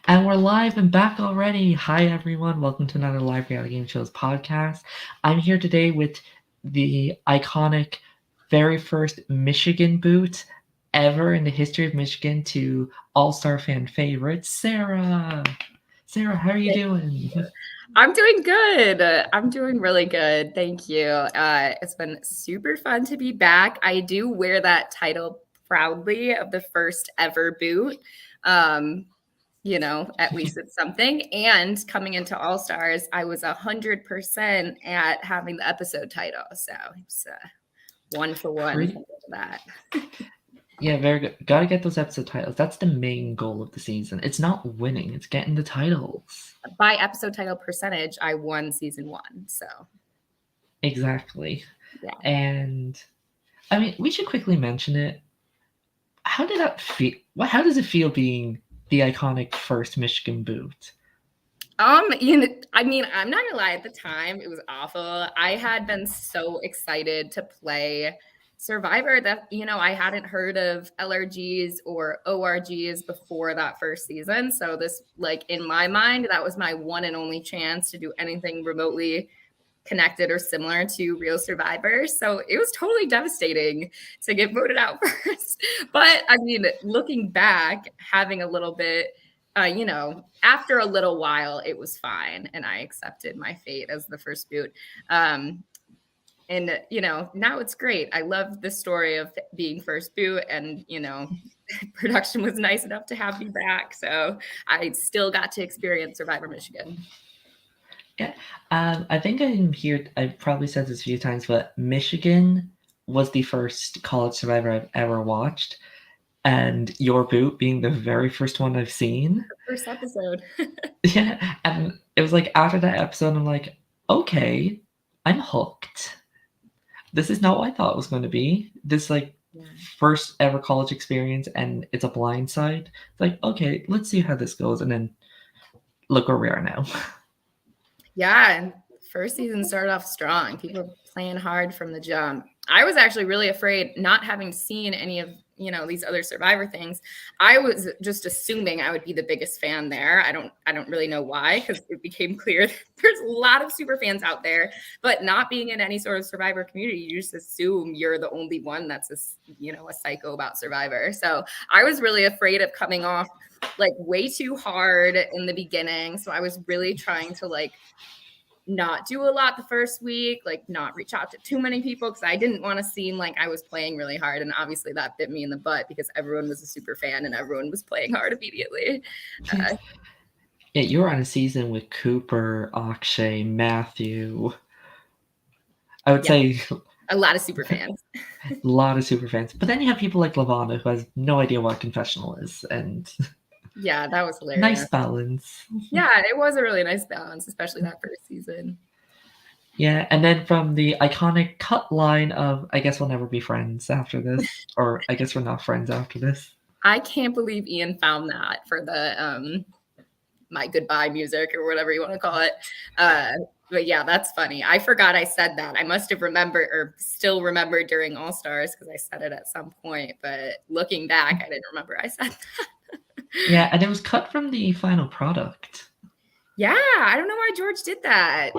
And we're live and back already. Hi, everyone. Welcome to another Live Reality Game Shows podcast. I'm here today with the iconic very first Michigan boot ever in the history of Michigan to All-Star fan favorite, Sarah. Sarah, how are you doing? I'm doing good. I'm doing really good. Thank you. It's been super fun to be back. I do wear that title proudly of the first ever boot. At least it's something. And coming into All Stars, I was 100% at having the episode title. So it's one for one Pretty, for that. yeah, very good. Gotta get those episode titles. That's the main goal of the season. It's not winning, it's getting the titles. By episode title percentage, I won season 1. So Exactly. yeah. And I mean, we should quickly mention it. How did that feel? How does it feel being the iconic first Michigan boot? I'm not gonna lie, at the time it was awful. I had been so excited to play Survivor that, I hadn't heard of LRGs or ORGs before that first season. So this, like, in my mind, that was my one and only chance to do anything remotely connected or similar to real Survivors. So it was totally devastating to get voted out first. But I mean, looking back, having a little bit, after a little while, it was fine. And I accepted my fate as the first boot. And, now it's great. I love the story of being first boot and, production was nice enough to have me back. So I still got to experience Survivor Michigan. Yeah, I think I'm here. I've probably said this a few times, but Michigan was the first college Survivor I've ever watched, and your boot being the very first one I've seen. First episode. Yeah, and it was like after that episode, I'm like, okay, I'm hooked. This is not what I thought it was going to be. This first ever college experience, and it's a blind side. It's like, okay, let's see how this goes, and then look where we are now. Yeah, first season started off strong. People were playing hard from the jump. I was actually really afraid, not having seen any of these other Survivor things. I was just assuming I would be the biggest fan there. I don't really know why, because it became clear that there's a lot of super fans out there, but not being in any sort of Survivor community, you just assume you're the only one that's a psycho about Survivor. So I was really afraid of coming off like way too hard in the beginning. So I was really trying to not do a lot the first week, not reach out to too many people, because I didn't want to seem like I was playing really hard. And obviously that bit me in the butt because everyone was a super fan and everyone was playing hard immediately. Yeah, you were on a season with Cooper, Akshay, Matthew. I would say a lot of super fans. A lot of super fans. But then you have people like Lavana who has no idea what confessional is, and yeah, that was hilarious. Nice balance. Yeah, it was a really nice balance, especially that first season. Yeah, and then from the iconic cut line of, I guess we'll never be friends after this, or I guess we're not friends after this. I can't believe Ian found that for the my goodbye music or whatever you want to call it. But yeah, that's funny. I forgot I said that. I must have remembered or still remember during All Stars because I said it at some point. But looking back, I didn't remember I said that. Yeah, and it was cut from the final product. Yeah, I don't know why George did that. It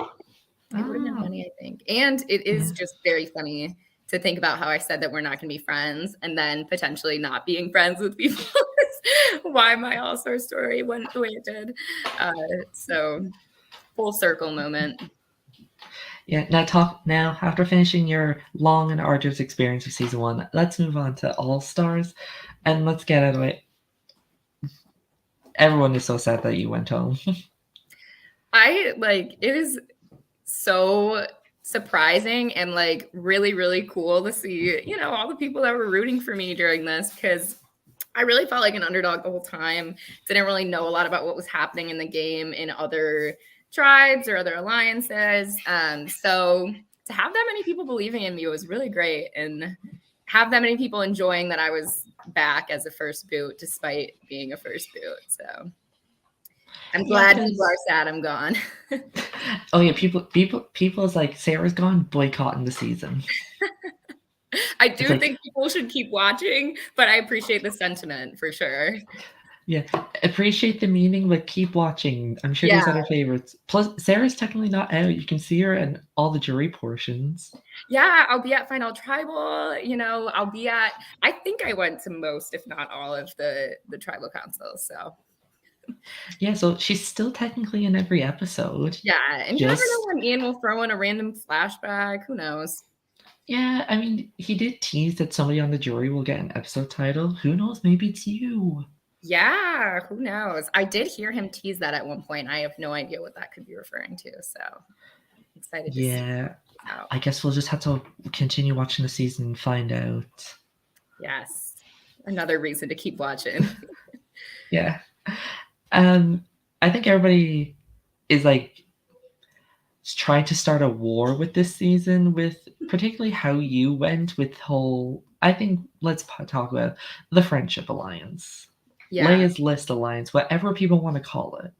would have been funny, I think. And it is just very funny to think about how I said that we're not going to be friends and then potentially not being friends with people. Why my All-Star story went the way it did. So full circle moment. Yeah, now after finishing your long and arduous experience of season 1, let's move on to All Stars, and let's get out of it. Everyone is so sad that you went home. It is so surprising and really, really cool to see, all the people that were rooting for me during this, because I really felt like an underdog the whole time. Didn't really know a lot about what was happening in the game in other tribes or other alliances. So to have that many people believing in me was really great, and have that many people enjoying that I was back as a first boot despite being a first boot. So I'm glad people are sad I'm gone. Oh yeah, people's like, Sarah's gone, boycotting the season. I do think people should keep watching, but I appreciate the sentiment for sure. Yeah, appreciate the meaning, but keep watching. I'm sure Yeah. there's other favorites. Plus, Sarah's technically not out. You can see her in all the jury portions. Yeah, I'll be at Final Tribal, I'll be at I think I went to most, if not all of the tribal councils. So Yeah, so she's still technically in every episode. yeah, and you never know Just when Ian will throw in a random flashback. Who knows? yeah, I mean, he did tease that somebody on the jury will get an episode title. Who knows? Maybe it's you. Yeah, who knows? I did hear him tease that at one point. I have no idea what that could be referring to. So excited to see Yeah, how. I guess we'll just have to continue watching the season and find out. Yes. Another reason to keep watching. Yeah. I think everybody is like trying to start a war with this season, with particularly how you went with whole. I think let's talk about the Friendship Alliance, Yeah. Leia's List Alliance, whatever people want to call it.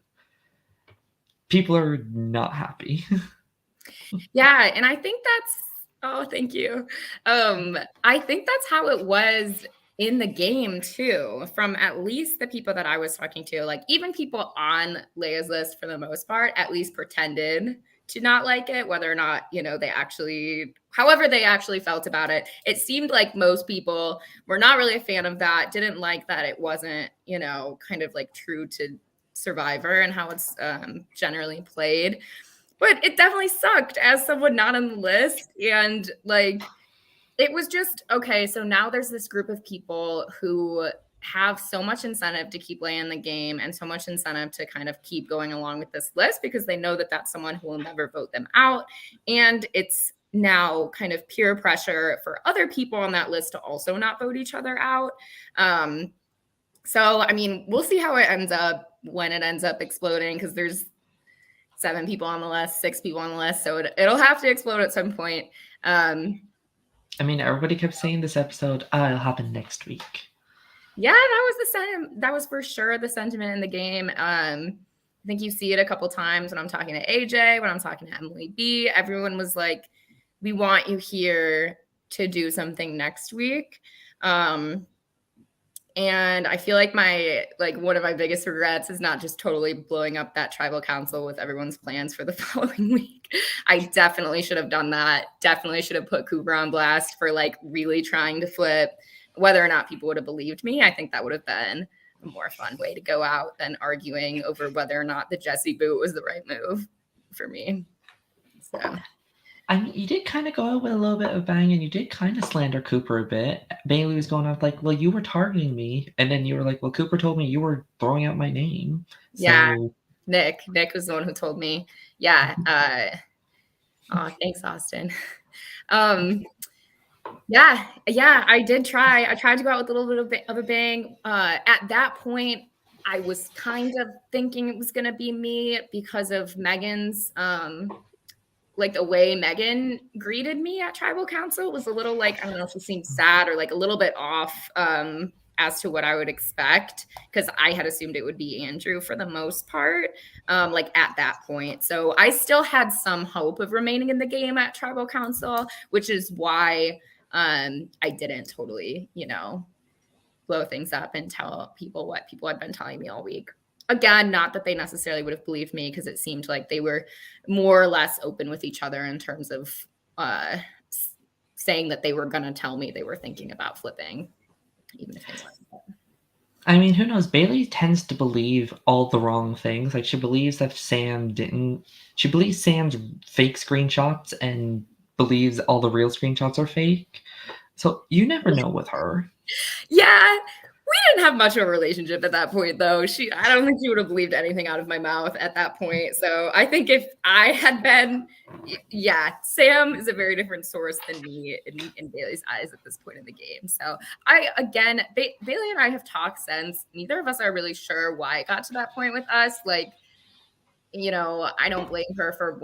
People are not happy. Yeah, and I think thank you. I think that's how it was in the game too, from at least the people that I was talking to. Like even people on Leia's List for the most part, at least pretended to not like it, whether or not, however they actually felt about it. It seemed like most people were not really a fan of that, didn't like that it wasn't, kind of like true to Survivor and how it's generally played. But it definitely sucked as someone not on the list. And like, it was just, okay, so now there's this group of people who have so much incentive to keep playing the game and so much incentive to kind of keep going along with this list because they know that that's someone who will never vote them out. And it's now kind of peer pressure for other people on that list to also not vote each other out. So, I mean, we'll see how it ends up when it ends up exploding because there's 7 people on the list, 6 people on the list. So it'll have to explode at some point. I mean, everybody kept saying this episode, it'll happen next week. Yeah, that was for sure the sentiment in the game. I think you see it a couple times when I'm talking to AJ, when I'm talking to Emily B. Everyone was like, we want you here to do something next week. And I feel like one of my biggest regrets is not just totally blowing up that tribal council with everyone's plans for the following week. I definitely should have done that. Definitely should have put Cooper on blast for like really trying to flip. Whether or not people would have believed me, I think that would have been a more fun way to go out than arguing over whether or not the Jesse boot was the right move for me. So. I mean, you did kind of go out with a little bit of bang, and you did kind of slander Cooper a bit. Bailey was going off like, well, you were targeting me. And then you were like, well, Cooper told me you were throwing out my name. Yeah. So... Nick was the one who told me. Yeah. Thanks, Austin. Yeah, I did try. I tried to go out with a little bit of a bang. At that point, I was kind of thinking it was going to be me because of Megan's, like the way Megan greeted me at Tribal Council was a little like, I don't know if she seemed sad or like a little bit off as to what I would expect, because I had assumed it would be Andrew for the most part, like at that point. So I still had some hope of remaining in the game at Tribal Council, which is why I didn't totally, blow things up and tell people what people had been telling me all week. Again, not that they necessarily would have believed me, because it seemed like they were more or less open with each other in terms of saying that they were going to tell me they were thinking about flipping, even if they weren't. I mean, who knows? Bailey tends to believe all the wrong things. Like, she believes that she believes Sam's fake screenshots and believes all the real screenshots are fake. So you never know with her. Yeah. We didn't have much of a relationship at that point, though. I don't think she would have believed anything out of my mouth at that point. So I think if I had been, Sam is a very different source than me in Bailey's eyes at this point in the game. So Bailey and I have talked since. Neither of us are really sure why it got to that point with us. Like, I don't blame her for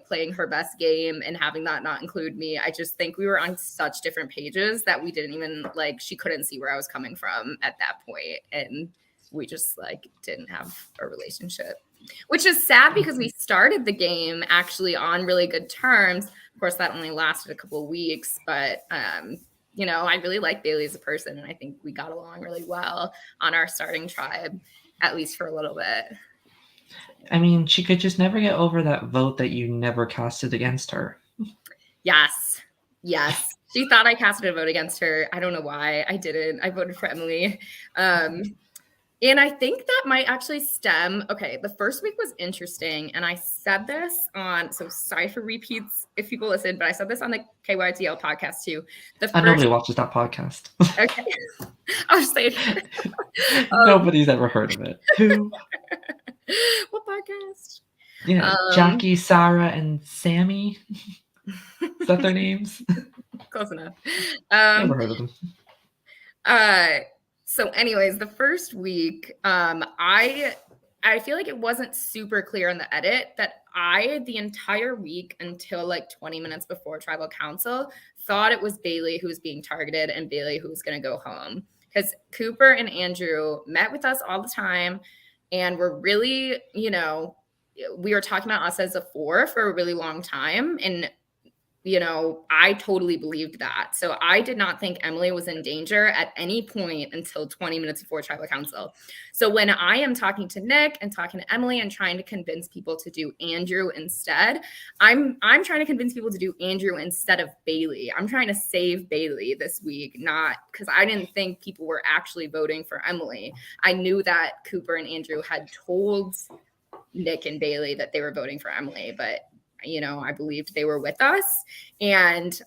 playing her best game and having that not include me. I just think we were on such different pages that we didn't even she couldn't see where I was coming from at that point. And we just didn't have a relationship, which is sad because we started the game actually on really good terms. Of course, that only lasted a couple of weeks, but you know, I really like Bailey as a person, and I think we got along really well on our starting tribe, at least for a little bit. I mean, she could just never get over that vote that you never casted against her. Yes. Yes. She thought I casted a vote against her. I don't know why. I didn't. I voted for Emily. And I think that might actually stem. Okay, the first week was interesting. And I said this on, so sorry for repeats if people listen, but I said this on the KYTL podcast too. Nobody watches that podcast. Okay. I'll just say it. Nobody's ever heard of it. Who? What podcast? Yeah, Jackie, Sarah, and Sammy. Is that their names? Close enough. Never heard of them. So anyways, the first week, I feel like it wasn't super clear in the edit that the entire week until like 20 minutes before tribal council thought it was Bailey who was being targeted and Bailey who was going to go home, because Cooper and Andrew met with us all the time and were really, you know, we were talking about us as a 4 for a really long time. And you know, I totally believed that. So I did not think Emily was in danger at any point until 20 minutes before tribal council. So when I am talking to Nick and talking to Emily and trying to convince people to do Andrew instead, I'm trying to convince people to do Andrew instead of Bailey. I'm trying to save Bailey this week, not because I didn't think people were actually voting for Emily. I knew that Cooper and Andrew had told Nick and Bailey that they were voting for Emily, but you know, I believed they were with us. And,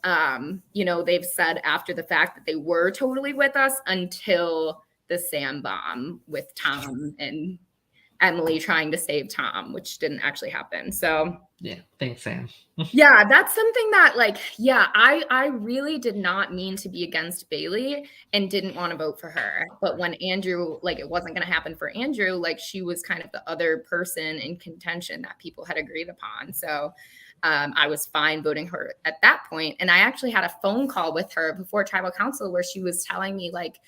you know, they've said after the fact that they were totally with us until the Sam bomb with Tom and Emily trying to save Tom, which didn't actually happen. So yeah, thanks, Sam. Yeah, that's something that, like, yeah, I really did not mean to be against Bailey and didn't want to vote for her. But when Andrew, like, it wasn't going to happen for Andrew, like, she was kind of the other person in contention that people had agreed upon. So I was fine voting her at that point. And I actually had a phone call with her before tribal council where she was telling me, like,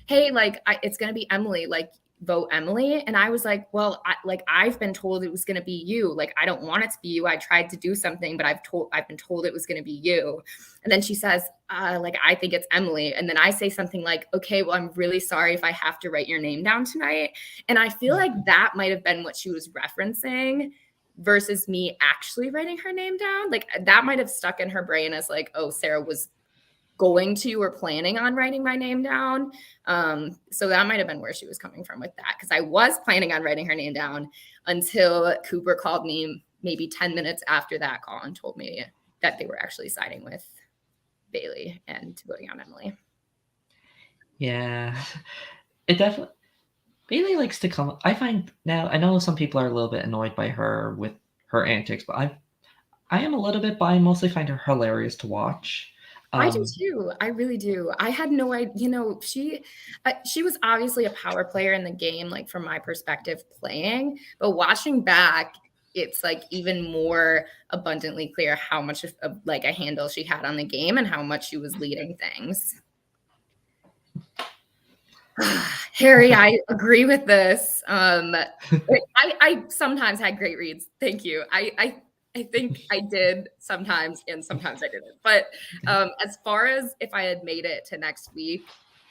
hey, like, it's going to be Emily, like, vote Emily. And I was like, well, I've been told it was going to be you. Like, I don't want it to be you. I tried to do something, but I've been told it was going to be you. And then she says, like, I think it's Emily. And then I say something like, okay, well, I'm really sorry if I have to write your name down tonight. And I feel like that might've been what she was referencing versus me actually writing her name down. Like, that might've stuck in her brain as like, oh, Sarah was going to or planning on writing my name down. So that might have been where she was coming from with that, because I was planning on writing her name down until Cooper called me maybe 10 minutes after that call and told me that they were actually siding with Bailey and voting on Emily. Yeah, it definitely, Bailey likes to come. I find now, I know some people are a little bit annoyed by her with her antics, but I am a little bit, but I mostly find her hilarious to watch. I do too. I really do. I had no idea, you know, she was obviously a power player in the game, like from my perspective playing, but watching back, it's like even more abundantly clear how much of like a handle she had on the game and how much she was leading things. Harry, I agree with this. I sometimes had great reads. Thank you. I think I did sometimes, and sometimes I didn't. But as far as if I had made it to next week,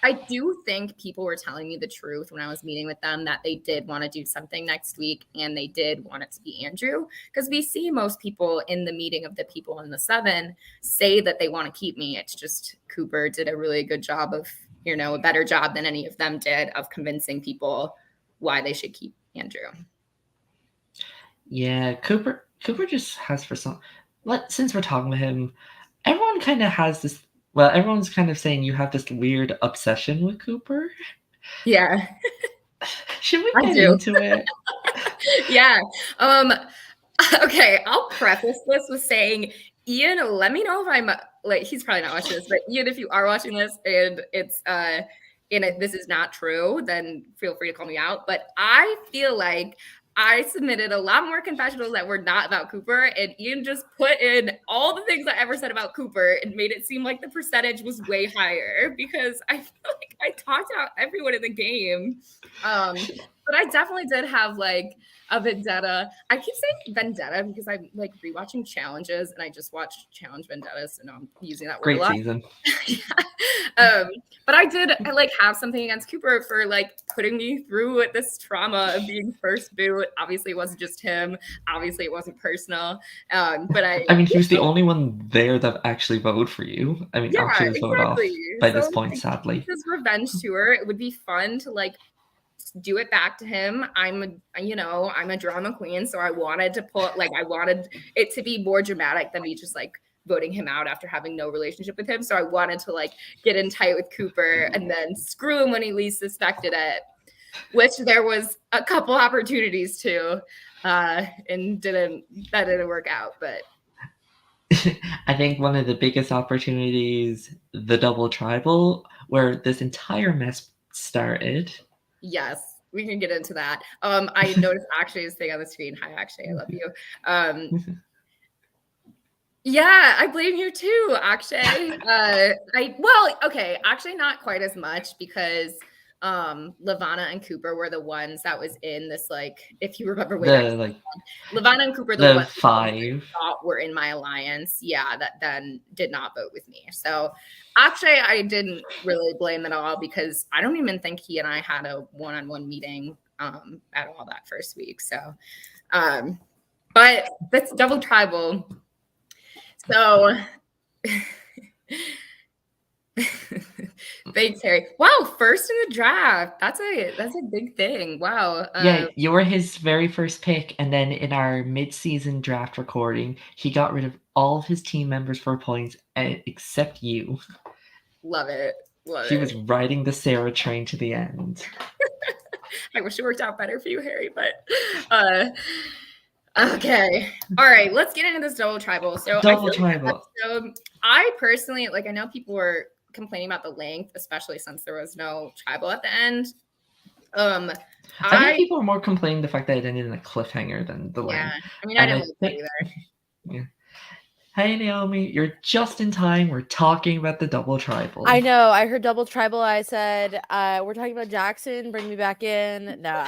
I do think people were telling me the truth when I was meeting with them, that they did want to do something next week and they did want it to be Andrew. Because we see most people in the meeting of the people in the 7 say that they want to keep me. It's just Cooper did a really good job of, you know, a better job than any of them did of convincing people why they should keep Andrew. Yeah, Cooper just has, for some, since we're talking about him, everyone kind of has this, well, everyone's kind of saying you have this weird obsession with Cooper. Yeah. Should we get into it? Yeah. Okay, I'll preface this with saying, Ian, let me know if I'm like, he's probably not watching this, but Ian, if you are watching this and it's this is not true, then feel free to call me out. But I feel like I submitted a lot more confessionals that were not about Cooper, and Ian just put in all the things I ever said about Cooper and made it seem like the percentage was way higher, because I feel like I talked about everyone in the game. But I definitely did have like a vendetta. I keep saying vendetta because I'm like rewatching challenges and I just watched Challenge Vendetta, so now I'm using that word a Great lot. season. But I like have something against Cooper for like putting me through this trauma of being first boot. Obviously, it wasn't just him. Obviously, it wasn't personal. But I mean, he was the only one there that actually voted for you. I mean, yeah, actually was voted off exactly. by So this point, like, sadly. his revenge tour. It would be fun to like do it back to him. I'm a drama queen, so I wanted it to be more dramatic than me just like voting him out after having no relationship with him. So I wanted to like get in tight with Cooper and then screw him when he least suspected it, which there was a couple opportunities to, and that didn't work out. But I think one of the biggest opportunities, the double tribal, where this entire mess started. yes, we can get into that. I noticed Akshay's thing on the screen. Hi, Akshay, I love you. Yeah, I blame you too, Akshay. Actually not quite as much because Lavana and Cooper were the ones that was in this, like, if you remember way back, Lavana and Cooper, the ones five I thought were in my alliance, that then did not vote with me. So Akshay, I didn't really blame at all because I don't even think he and I had a one-on-one meeting at all that first week. So, but that's double tribal. So, thanks, Harry. Wow, first in the draft. That's a big thing. Wow. Yeah, you were his very first pick, and then in our mid-season draft recording, he got rid of all of his team members for points except you. Love it. He was riding the Sarah train to the end. I wish it worked out better for you, Harry, but okay. All right, let's get into this double tribal. So I personally, like, I know people were complaining about the length, especially since there was no tribal at the end. I think people are more complaining the fact that it ended in a cliffhanger than the length. Yeah, I mean, I didn't like that either. Yeah. Hey, Naomi, you're just in time. We're talking about the double tribal. I know. I heard double tribal. I said, we're talking about Jackson. Bring me back in. No,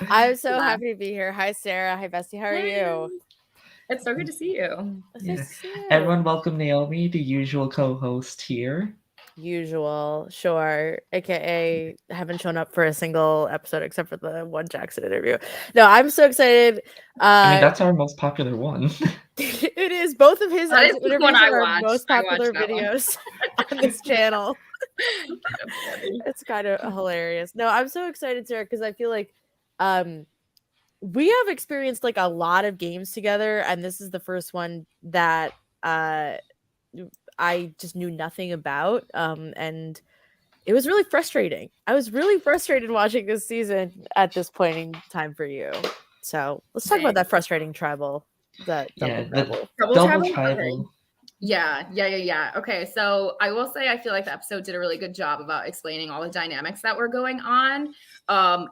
I'm so happy to be here. Hi, Sarah. Hi, Bestie. How are you? It's so good to see you. Yeah. Everyone, welcome Naomi, the usual co-host here. Usual, sure. AKA haven't shown up for a single episode except for the one Jackson interview. No, I'm so excited. I mean, that's our most popular one. It is. Both of his interviews are our most popular videos on this channel. It's kind of hilarious. No, I'm so excited, Sarah, because I feel like we have experienced like a lot of games together, and this is the first one that I just knew nothing about, and it was really frustrating. I was really frustrated watching this season at this point in time for you. So let's talk about that frustrating tribal. Double tribal. Yeah. Okay, so I will say I feel like the episode did a really good job about explaining all the dynamics that were going on,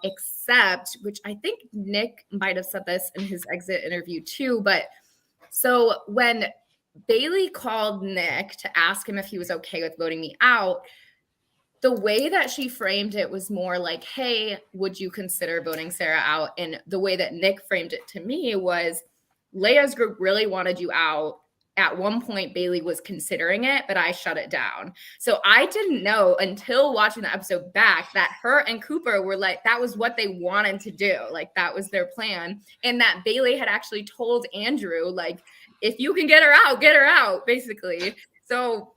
except, which I think Nick might have said this in his exit interview too, but so when Bailey called Nick to ask him if he was okay with voting me out, the way that she framed it was more like, hey, would you consider voting Sarah out? And the way that Nick framed it to me was, Leia's group really wanted you out. At one point, Bailey was considering it, but I shut it down. So I didn't know until watching the episode back that her and Cooper were like, that was what they wanted to do. Like, that was their plan. And that Bailey had actually told Andrew, like, if you can get her out, basically. So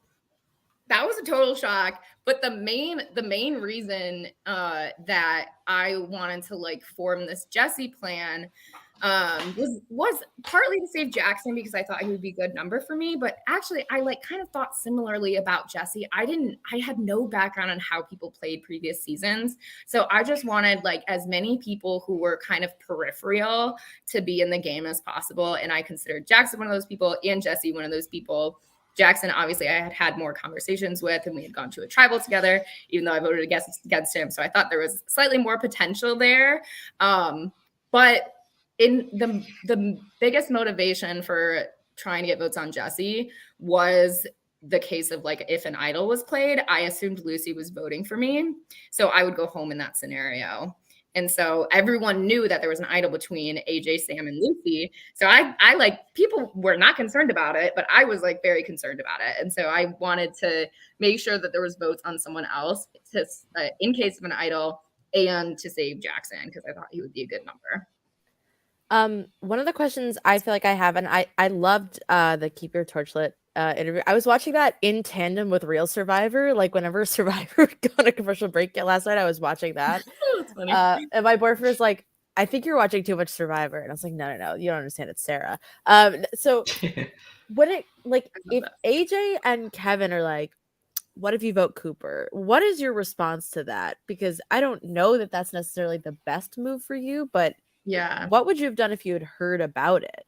that was a total shock. But the main reason that I wanted to like form this Jesse plan was partly to save Jackson because I thought he would be a good number for me. But actually, I like kind of thought similarly about Jesse. I had no background on how people played previous seasons. So I just wanted like as many people who were kind of peripheral to be in the game as possible. And I considered Jackson one of those people and Jesse one of those people. Jackson, obviously, I had more conversations with, and we had gone to a tribal together, even though I voted against him. So I thought there was slightly more potential there. But in the biggest motivation for trying to get votes on Jesse was the case of like, if an idol was played, I assumed Lucy was voting for me. So I would go home in that scenario. And so everyone knew that there was an idol between AJ, Sam, and Lucy. So I like, people were not concerned about it, but I was like very concerned about it. And so I wanted to make sure that there was votes on someone else to, in case of an idol, and to save Jackson, because I thought he would be a good number. One of the questions I feel like I have, and I loved the Keep Your Torch Lit interview. I was watching that in tandem with Real Survivor. Like whenever Survivor would go on a commercial break last night, I was watching that. That's funny. And my boyfriend was like, I think you're watching too much Survivor. And I was like, no, you don't understand. It's Sarah. So when it, like, if AJ and Kevin are like, what if you vote Cooper? What is your response to that? Because I don't know that that's necessarily the best move for you, but yeah, what would you have done if you had heard about it?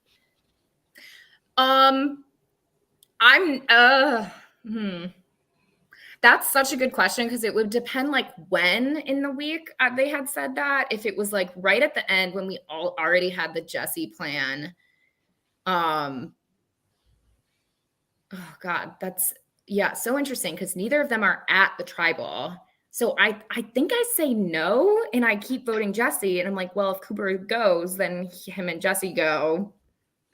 That's such a good question, because it would depend like when in the week they had said that. If it was like right at the end when we all already had the Jesse plan. Oh God, that's so interesting, because neither of them are at the tribal. So I think I say no, and I keep voting Jesse, and I'm like, well, if Cooper goes, then him and Jesse go.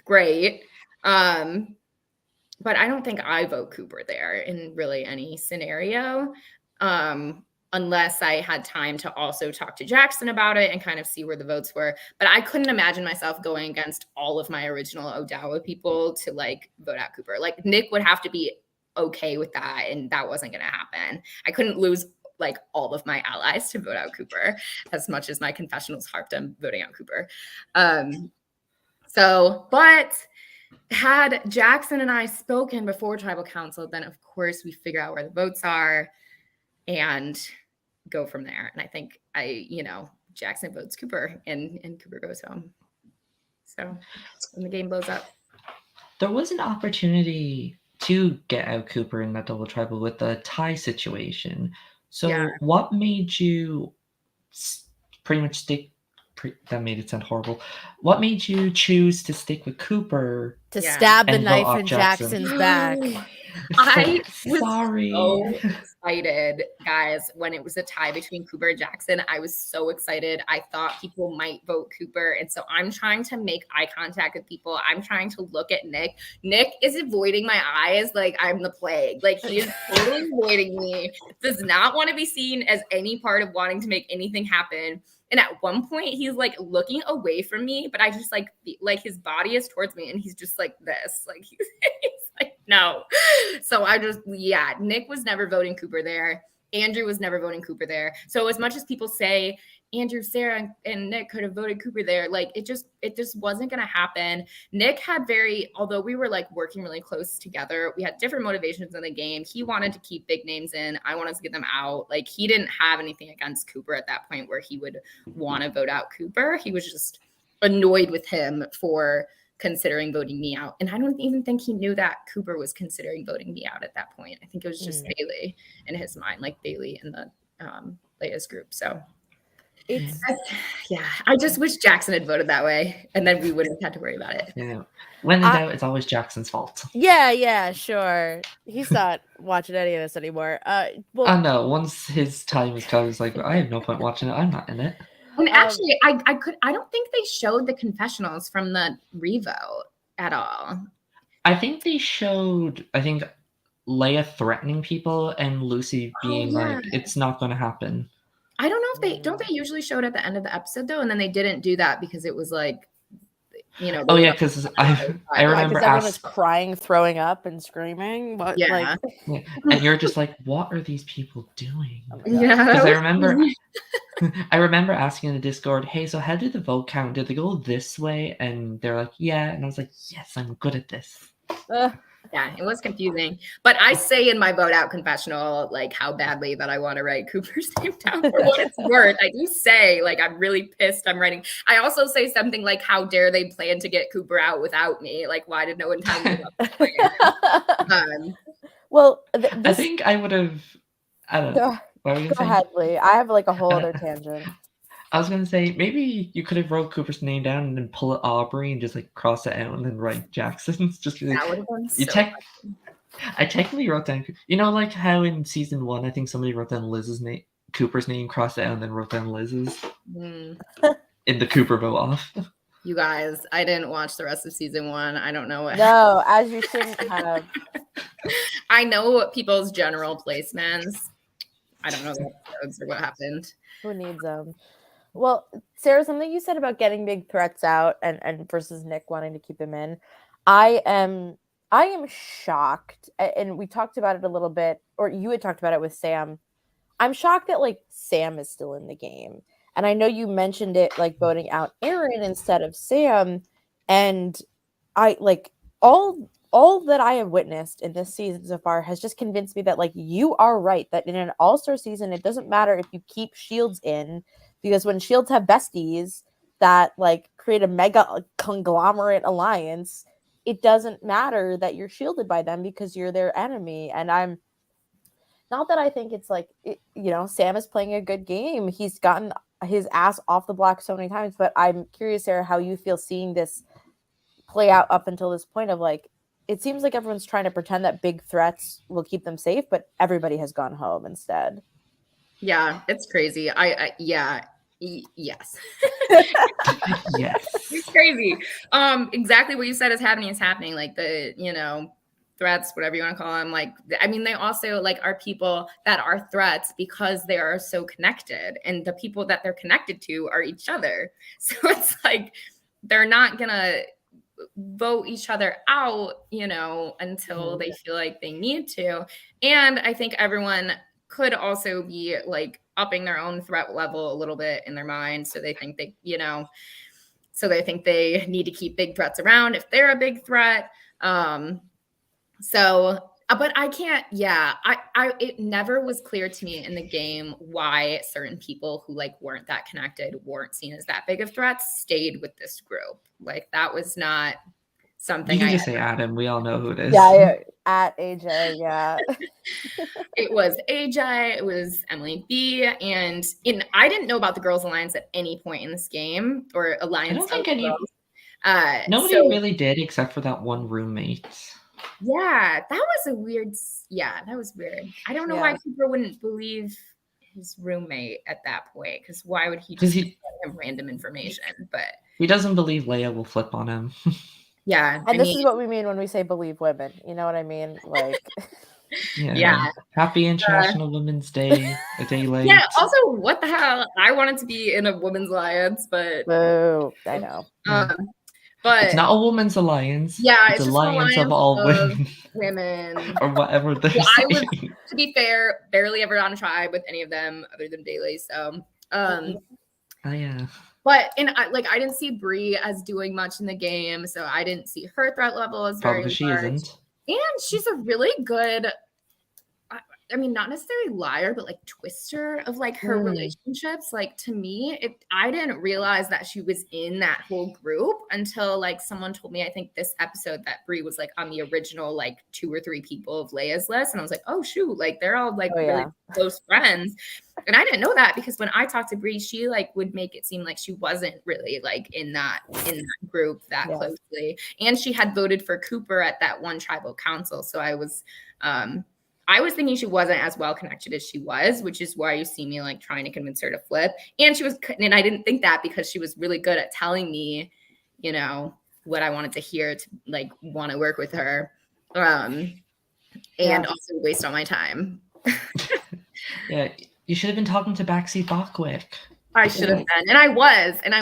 Great. But I don't think I vote Cooper there in really any scenario, unless I had time to also talk to Jackson about it and kind of see where the votes were. But I couldn't imagine myself going against all of my original Odawa people to like vote out Cooper. Like Nick would have to be okay with that, and that wasn't going to happen. I couldn't lose like all of my allies to vote out Cooper, as much as my confessionals harped on voting out Cooper. But had Jackson and I spoken before tribal council, then of course we figure out where the votes are and go from there. And I think Jackson votes Cooper and Cooper goes home. So when the game blows up. There was an opportunity to get out Cooper in that double tribal with the tie situation. So what made you pretty much stick? That made it sound horrible. What made you choose to stick with Cooper? To stab the knife in Jackson's back. I was so excited, guys, when it was a tie between Cooper and Jackson. I was so excited. I thought people might vote Cooper. And so I'm trying to make eye contact with people. I'm trying to look at Nick. Nick is avoiding my eyes like I'm the plague. Like he is totally avoiding me. Does not want to be seen as any part of wanting to make anything happen. And at one point, he's like looking away from me, but I just like his body is towards me, and he's just like this, like he's like no. So Nick was never voting Cooper there. Andrew was never voting Cooper there. So as much as people say Andrew, Sarah, and Nick could have voted Cooper there, like it just wasn't going to happen. Nick had although we were like working really close together, we had different motivations in the game. He wanted to keep big names in. I wanted to get them out. Like he didn't have anything against Cooper at that point where he would want to vote out Cooper. He was just annoyed with him for considering voting me out. And I don't even think he knew that Cooper was considering voting me out at that point. I think it was just Bailey in his mind, like Bailey in the latest group. So I just wish Jackson had voted that way, and then we wouldn't have had to worry about it. Yeah. When in doubt, it's always Jackson's fault. Yeah, sure. He's not watching any of this anymore. I know. Once his time was cut, I was like, I have no point watching it. I'm not in it. And actually, I don't think they showed the confessionals from the revote at all. I think they showed, Leia threatening people and Lucy being like, it's not going to happen. I don't know if they usually show it at the end of the episode though, and then they didn't do that because it was like, Oh yeah, because I remember everyone was crying, throwing up, and screaming. But and you're just like, what are these people doing? Yeah, because I remember asking in the Discord, hey, so how did the vote count? Did they go this way? And they're like, yeah, and I was like, yes, I'm good at this. Yeah, it was confusing. But I say in my vote out confessional, like how badly that I want to write Cooper's name down for what it's worth. I do say, like, I'm really pissed I'm writing. I also say something like, how dare they plan to get Cooper out without me? Like, why did no one tell me about the plan? I think I would have, I don't know. Go ahead, Lee. I have like a whole other tangent. I was going to say, maybe you could have wrote Cooper's name down and then pull it Aubrey and just like cross it out and then write Jackson's. Just like, that would have been I technically wrote down, like how in season 1, I think somebody wrote down Liz's name, Cooper's name crossed out and then wrote down Liz's in the Cooper vote off. You guys, I didn't watch the rest of season 1. I don't know what. No, as you shouldn't have. I know people's general placements. I don't know the episodes or what happened. Who needs them? Well, Sarah, something you said about getting big threats out and versus Nick wanting to keep him in. I am shocked, and we talked about it a little bit, or you had talked about it with Sam. I'm shocked that like Sam is still in the game. And I know you mentioned it, like voting out Aaron instead of Sam. And I like all that I have witnessed in this season so far has just convinced me that like you are right, that in an all-star season, it doesn't matter if you keep Shields in, because when Shields have besties that like create a mega conglomerate alliance, it doesn't matter that you're shielded by them because you're their enemy. And I'm not that I think it's like, Sam is playing a good game. He's gotten his ass off the block so many times, but I'm curious, Sarah, how you feel seeing this play out up until this point of like, it seems like everyone's trying to pretend that big threats will keep them safe, but everybody has gone home instead. Yeah, it's crazy. Yes. Yes. It's crazy. Exactly what you said is happening. Like the, threats, whatever you want to call them. Like, I mean, they also like are people that are threats because they are so connected, and the people that they're connected to are each other. So it's like, they're not gonna vote each other out, until they feel like they need to. And I think everyone could also be like upping their own threat level a little bit in their mind. So they think they need to keep big threats around if they're a big threat. But I can't, it never was clear to me in the game why certain people who like weren't that connected, weren't seen as that big of threats, stayed with this group. Like that was not something. You can just say Adam. We all know who it is. Yeah, at AJ, yeah. It was AJ, it was Emily B, and I didn't know about the Girls Alliance at any point in this game, or Alliance. I don't think nobody really did except for that one roommate. Yeah, that was weird. I don't know why people wouldn't believe his roommate at that point, because why would he just give him random information? But he doesn't believe Leia will flip on him. Yeah. And this is what we mean when we say believe women. You know what I mean? Like, yeah. Happy International Women's Day, a day late. Yeah, also, what the hell? I wanted to be in a women's alliance, but... Boo, I know. But it's not a women's alliance. Yeah, it's an alliance of all women. Or whatever they're saying. I was, to be fair, barely ever on a tribe with any of them other than Bailey. So, yeah. But I didn't see Brie as doing much in the game, so I didn't see her threat level as very large. She isn't. And she's a really good, I mean, not necessarily liar, but like twister of like her relationships. Like to me, I didn't realize that she was in that whole group until like someone told me, I think this episode, that Brie was like on the original like 2 or 3 people of Leia's list. And I was like, oh shoot, like they're all like really close friends. And I didn't know that, because when I talked to Brie, she like would make it seem like she wasn't really like in that group that closely. And she had voted for Cooper at that one tribal council. So I was thinking she wasn't as well connected as she was, which is why you see me like trying to convince her to flip. And I didn't think that, because she was really good at telling me, what I wanted to hear to like want to work with her. And also waste all my time. Yeah. You should have been talking to Baxi Bachwick. I should have been. And I was. And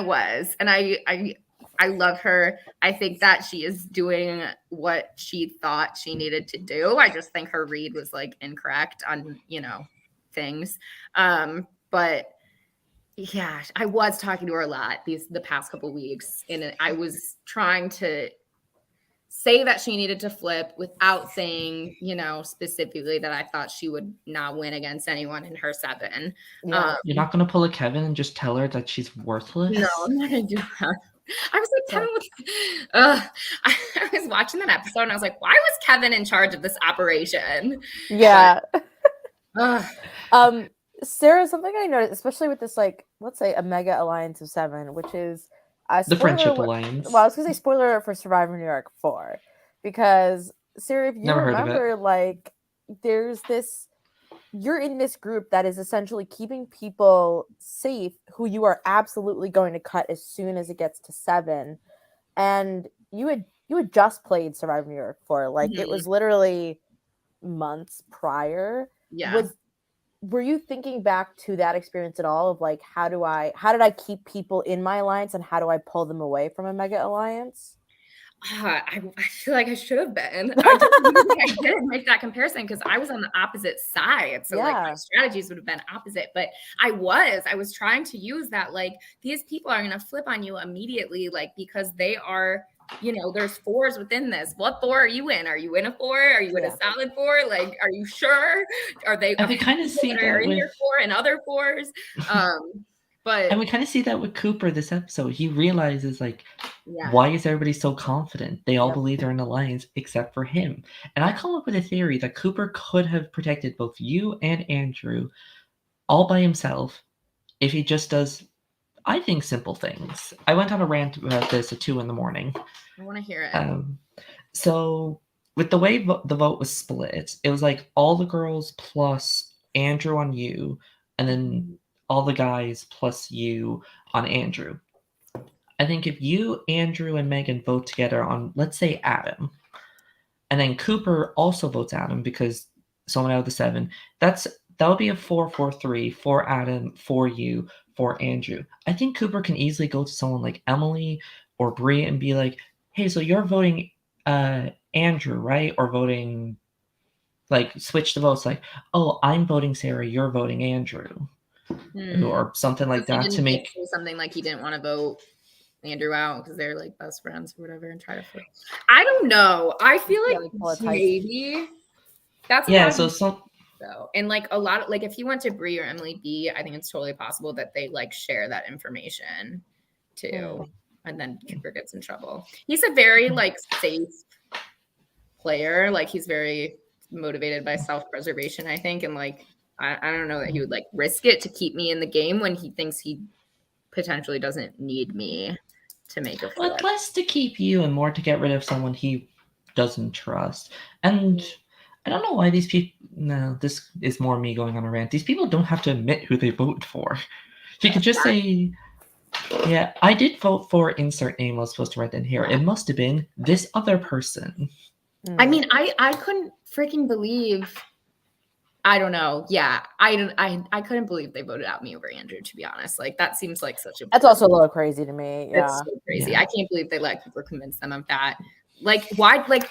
I love her. I think that she is doing what she thought she needed to do. I just think her read was like incorrect on, things. But yeah, I was talking to her a lot the past couple weeks, and I was trying to say that she needed to flip without saying, specifically that I thought she would not win against anyone in her 7. Yeah. You're not going to pull a Kevin and just tell her that she's worthless? No, I'm not going to do that. I was like, Kevin I was watching that episode and I was like, why was Kevin in charge of this operation? Yeah. Sarah, something I noticed, especially with this, like, let's say a mega alliance of 7, which is the Friendship Alliance. Well, I was going to say spoiler for Survivor New York 4, because Sarah, if you remember, like, there's this you're in this group that is essentially keeping people safe who you are absolutely going to cut as soon as it gets to 7. And you had just played Survivor New York for like it was literally months prior. Yeah. Were you thinking back to that experience at all of like how did I keep people in my alliance and how do I pull them away from a mega alliance? I feel like I should have been. I didn't make that comparison because I was on the opposite side. So like my strategies would have been opposite. But I was trying to use that, like, these people are gonna flip on you immediately, like, because they are, you know, there's 4s within this. What 4 are you in? Are you in a 4? Are you in a solid 4? Like, are you sure? Are they and we kind of see that in your 4 and other 4s? And we kind of see that with Cooper this episode. He realizes, like, why is everybody so confident? They all believe they're in alliance except for him. And I come up with a theory that Cooper could have protected both you and Andrew all by himself if he just does, I think, simple things. I went on a rant about this at 2 a.m. I want to hear it. So with the way the vote was split, it was like all the girls plus Andrew on you, and then all the guys plus you on Andrew. I think if you, Andrew, and Megan vote together on, let's say, Adam, and then Cooper also votes Adam because someone out of the 7, that would be a 4-4-3 for Adam, for you, for Andrew. I think Cooper can easily go to someone like Emily or Brie and be like, hey, so you're voting Andrew, right? Or voting, like, switch the votes, like, oh, I'm voting Sarah, you're voting Andrew. Or something like that to make something like he didn't want to vote Andrew out because they're like best friends or whatever and try to flip. I don't know. I feel like maybe that's so and like a lot of, like, if he went to Brie or Emily B, I think it's totally possible that they like share that information too. And then Cooper gets in trouble. He's a very like safe player. Like he's very motivated by self-preservation, I think. And like, I don't know that he would like risk it to keep me in the game when he thinks he potentially doesn't need me to make a flip. Less to keep you and more to get rid of someone he doesn't trust. And I don't know why these people, no, this is more me going on a rant. These people don't have to admit who they voted for. You could just say, yeah, I did vote for insert name I was supposed to write in here. It must have been this other person. I mean, I couldn't freaking believe, I don't know. Yeah, I couldn't believe they voted out me over Andrew, to be honest. Like, that seems like such a... That's also a little crazy to me. Yeah. It's so crazy. Yeah. I can't believe they let Cooper convince them of that. Like, why? Like,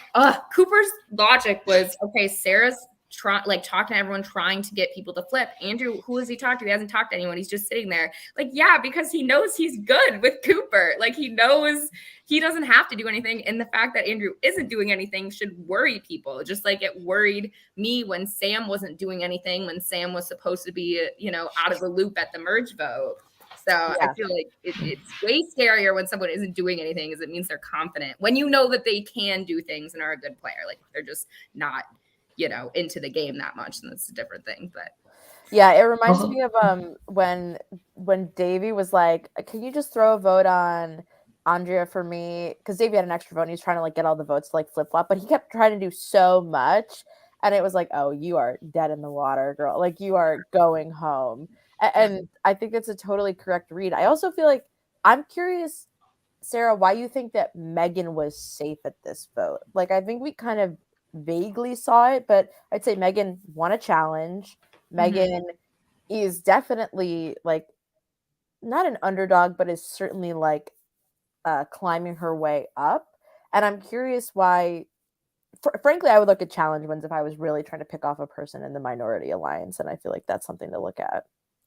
Cooper's logic was, okay, Sarah's talking to everyone, trying to get people to flip. Andrew, who has he talked to? He hasn't talked to anyone. He's just sitting there. Like, yeah, because he knows he's good with Cooper. Like, he knows he doesn't have to do anything. And the fact that Andrew isn't doing anything should worry people. Just like it worried me when Sam wasn't doing anything, when Sam was supposed to be, you know, out of the loop at the merge vote. So I feel like it's way scarier when someone isn't doing anything, because it means they're confident. When you know that they can do things and are a good player, like they're just not, you know, into the game that much, and that's a different thing. But yeah, it reminds me of when Davey was like, "Can you just throw a vote on Andrea for me?" Because Davey had an extra vote and he was trying to like get all the votes to like flip flop, but he kept trying to do so much, and it was like, "Oh, you are dead in the water, girl. Like you are going home." And I think that's a totally correct read. I also feel like, I'm curious, Sarah, why you think that Megan was safe at this vote. Like, I think we kind of vaguely saw it, but I'd say Megan won a challenge. Megan is definitely like not an underdog, but is certainly like climbing her way up. And I'm curious why, frankly, I would look at challenge wins if I was really trying to pick off a person in the minority alliance. And I feel like that's something to look at.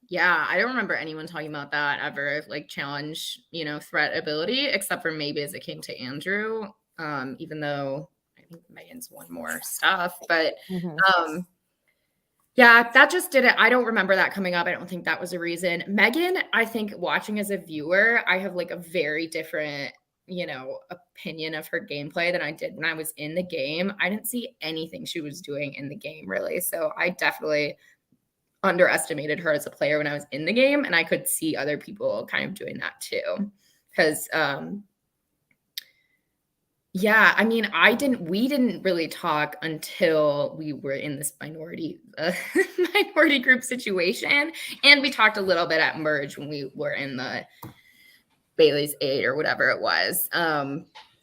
Yeah, I don't remember anyone talking about that ever, like challenge, you know, threat ability, except for maybe as it came to Andrew, even though I think Megan's won more stuff. But yeah, that just didn't, I don't remember that coming up. I don't think that was a reason. Megan, I think watching as a viewer, I have like a very different, you know, opinion of her gameplay than I did when I was in the game. I didn't see anything she was doing in the game, really. So I definitely underestimated her as a player when I was in the game, and I could see other people kind of doing that too, because Yeah, I mean, we didn't really talk until we were in this minority group situation. And we talked a little bit at Merge when we were in the Bailey's 8 or whatever it was.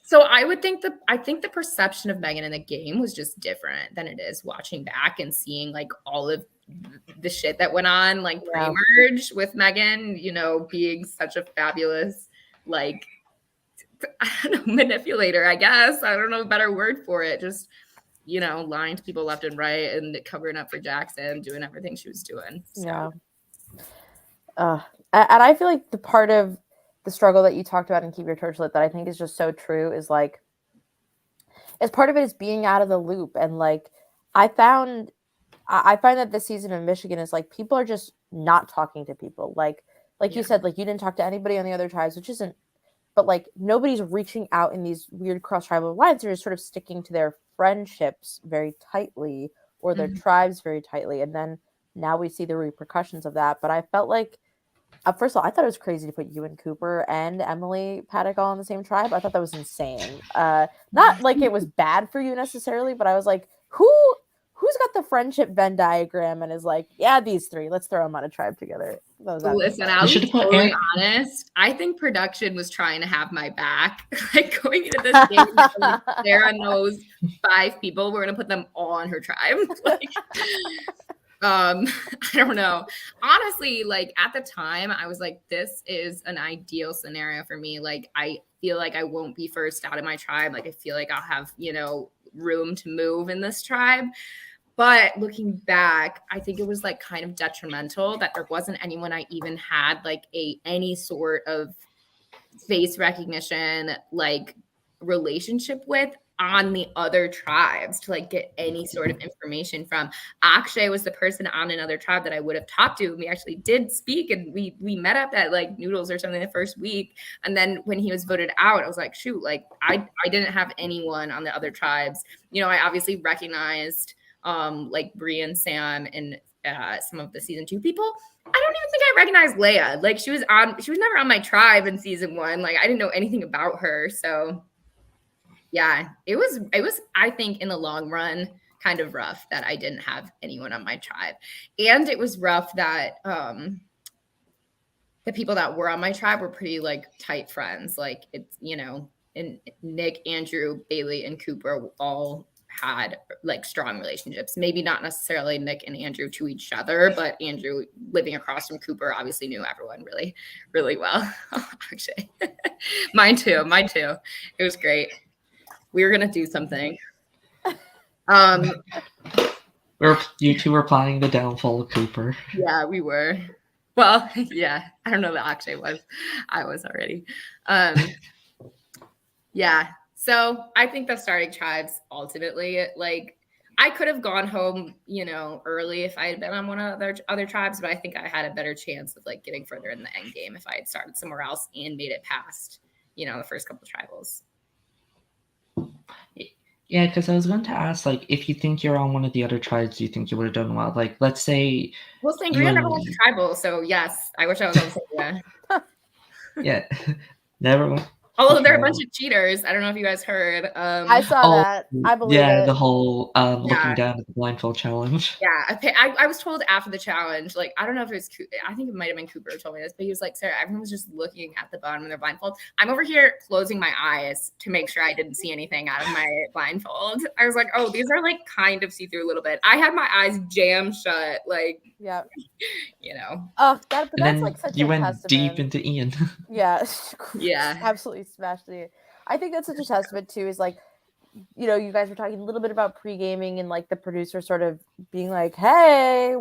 So I think the perception of Megan in the game was just different than it is watching back and seeing like all of the shit that went on, like pre-merge with Megan, you know, being such a fabulous, like, I don't know, manipulator, I guess. I don't know a better word for it. Just, you know, lying to people left and right and covering up for Jackson, doing everything she was doing. So. Yeah. And I feel like the part of the struggle that you talked about in Keep Your Torch Lit that I think is just so true is like, as part of it is being out of the loop. And like, I find that this season of Michigan is like, people are just not talking to people. Like you said, like you didn't talk to anybody on the other tribes, which isn't, but like nobody's reaching out in these weird cross-tribal lines. They're just sort of sticking to their friendships very tightly or their tribes very tightly. And then now we see the repercussions of that. But I felt like, first of all, I thought it was crazy to put you and Cooper and Emily Paddock all in the same tribe. I thought that was insane. Not like it was bad for you necessarily, but I was like, who's got the friendship Venn diagram and is like, yeah, these three, let's throw them on a tribe together. Listen, I'll be totally honest. I think production was trying to have my back. Like going into this game, Sarah knows 5 people. We're gonna put them all on her tribe. Like, I don't know. Honestly, like at the time, I was like, this is an ideal scenario for me. Like, I feel like I won't be first out of my tribe. Like, I feel like I'll have, you know, room to move in this tribe. But looking back, I think it was like kind of detrimental that there wasn't anyone I even had like any sort of face recognition, like relationship with on the other tribes to like get any sort of information from. Akshay was the person on another tribe that I would have talked to. And we actually did speak and we met up at like Noodles or something the first week. And then when he was voted out, I was like, shoot, like I didn't have anyone on the other tribes. You know, I obviously recognized like Bree and Sam and some of the season 2 people. I don't even think I recognized Leia. Like she was never on my tribe in season 1. Like I didn't know anything about her. So yeah, it was, I think in the long run, kind of rough that I didn't have anyone on my tribe. And it was rough that the people that were on my tribe were pretty like tight friends. Like it's, you know, and Nick, Andrew, Bailey, and Cooper all had like strong relationships. Maybe not necessarily Nick and Andrew to each other, but Andrew living across from Cooper obviously knew everyone really, really well. Actually, mine too. It was great. We were gonna do something. You two were planning the downfall of Cooper. Yeah, we were. Well, yeah, I don't know that Akshay was. I was already. Yeah. So I think the starting tribes ultimately, like I could have gone home, you know, early if I had been on one of other tribes, but I think I had a better chance of like getting further in the end game if I had started somewhere else and made it past, you know, the first couple of tribals. Yeah, because I was going to ask, like, if you think you're on one of the other tribes, do you think you would have done well? Like, let's say. Well, Sangria never went to tribal, so yes, I wish I was on Sangria. Yeah, never went. Although there are a bunch of cheaters. I don't know if you guys heard. I saw that. I believe it. The whole looking down at the blindfold challenge. Yeah, I was told after the challenge, like, I don't know if it was, I think it might have been Cooper who told me this, but he was like, Sarah, everyone was just looking at the bottom of their blindfold. I'm over here closing my eyes to make sure I didn't see anything out of my blindfold. I was like, oh, these are like kind of see-through a little bit. I had my eyes jammed shut, like, yeah, you know. Oh, that's like such you a went testament. deep into Ian. Yeah. Yeah. Absolutely smashed it. I think that's such a testament too, is like, you know, you guys were talking a little bit about pre-gaming and like the producer sort of being like, hey,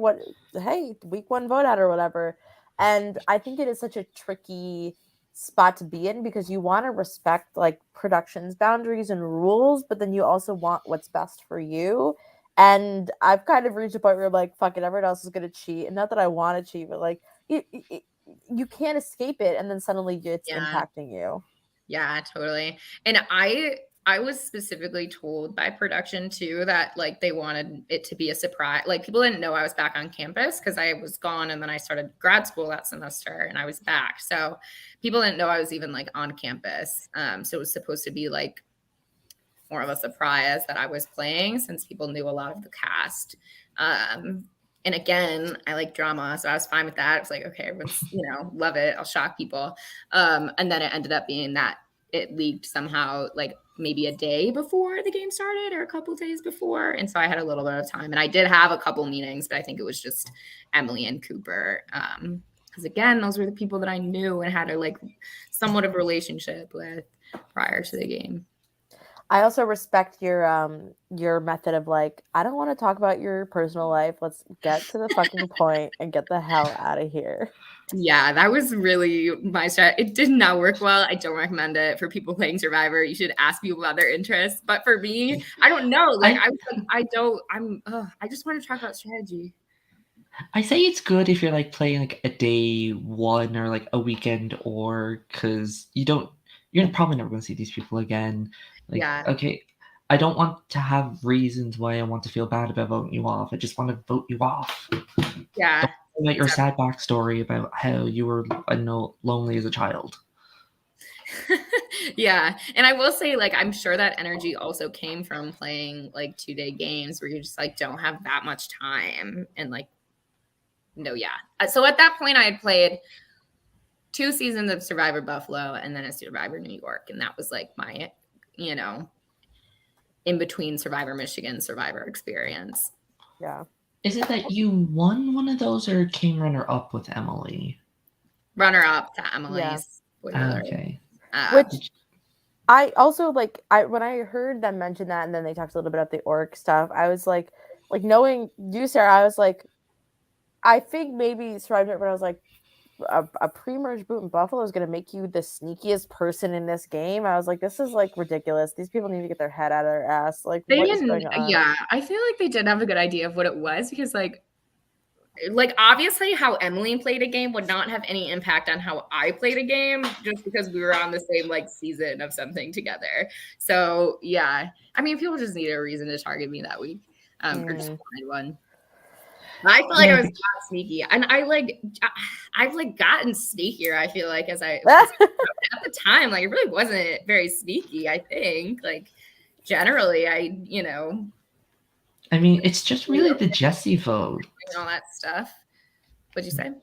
week 1 vote out or whatever. And I think it is such a tricky spot to be in because you want to respect like production's boundaries and rules, but then you also want what's best for you. And I've kind of reached a point where I'm like, fuck it, everyone else is going to cheat. And not that I want to cheat, but like you can't escape it. And then suddenly it's impacting you. Yeah, totally. And I was specifically told by production too that like they wanted it to be a surprise. Like people didn't know I was back on campus because I was gone and then I started grad school that semester and I was back. So people didn't know I was even like on campus. So it was supposed to be like more of a surprise that I was playing since people knew a lot of the cast. And again, I like drama, so I was fine with that. I was like, okay, everyone's, love it. I'll shock people. And then it ended up being that it leaked somehow, like maybe a day before the game started or a couple days before. And so I had a little bit of time, and I did have a couple meetings, but I think it was just Emily and Cooper. Because again, those were the people that I knew and had a like somewhat of a relationship with prior to the game. I also respect your method of like, I don't want to talk about your personal life. Let's get to the fucking point and get the hell out of here. Yeah, that was really my strat. It did not work well. I don't recommend it for people playing Survivor. You should ask people about their interests. But for me, I don't know. Like I just want to talk about strategy. I say it's good if you're like playing like a day one or like a weekend, or because you're probably never going to see these people again. Like, yeah. Okay, I don't want to have reasons why I want to feel bad about voting you off. I just want to vote you off. Yeah. Don't about your sad backstory about how you were lonely as a child. Yeah. And I will say, like, I'm sure that energy also came from playing like 2-day games where you just like don't have that much time. And like, no, yeah. So at that point I had played 2 seasons of Survivor Buffalo and then a Survivor New York. And that was like my, in between Survivor Michigan, Survivor experience. Yeah. Is it that you won one of those or came runner-up with Emily? Runner-up to Emily's. Yeah. Okay. Which I also like, when I heard them mention that and then they talked a little bit about the orc stuff, I was like knowing you, Sarah, I was like, I think maybe Survivor, but I was like, a pre-merge boot in Buffalo is going to make you the sneakiest person in this game. I was like, this is like ridiculous. These people need to get their head out of their ass. Like, they didn't. Yeah, I feel like they did have a good idea of what it was because, like obviously, how Emily played a game would not have any impact on how I played a game, just because we were on the same like season of something together. So yeah, I mean, people just need a reason to target me that week, or just wanted one. I feel like I was not sneaky, and I've like gotten sneakier. I feel like as at the time, like it really wasn't very sneaky. I think like generally, I mean, it's just really the Jesse vote and all that stuff. What'd you say?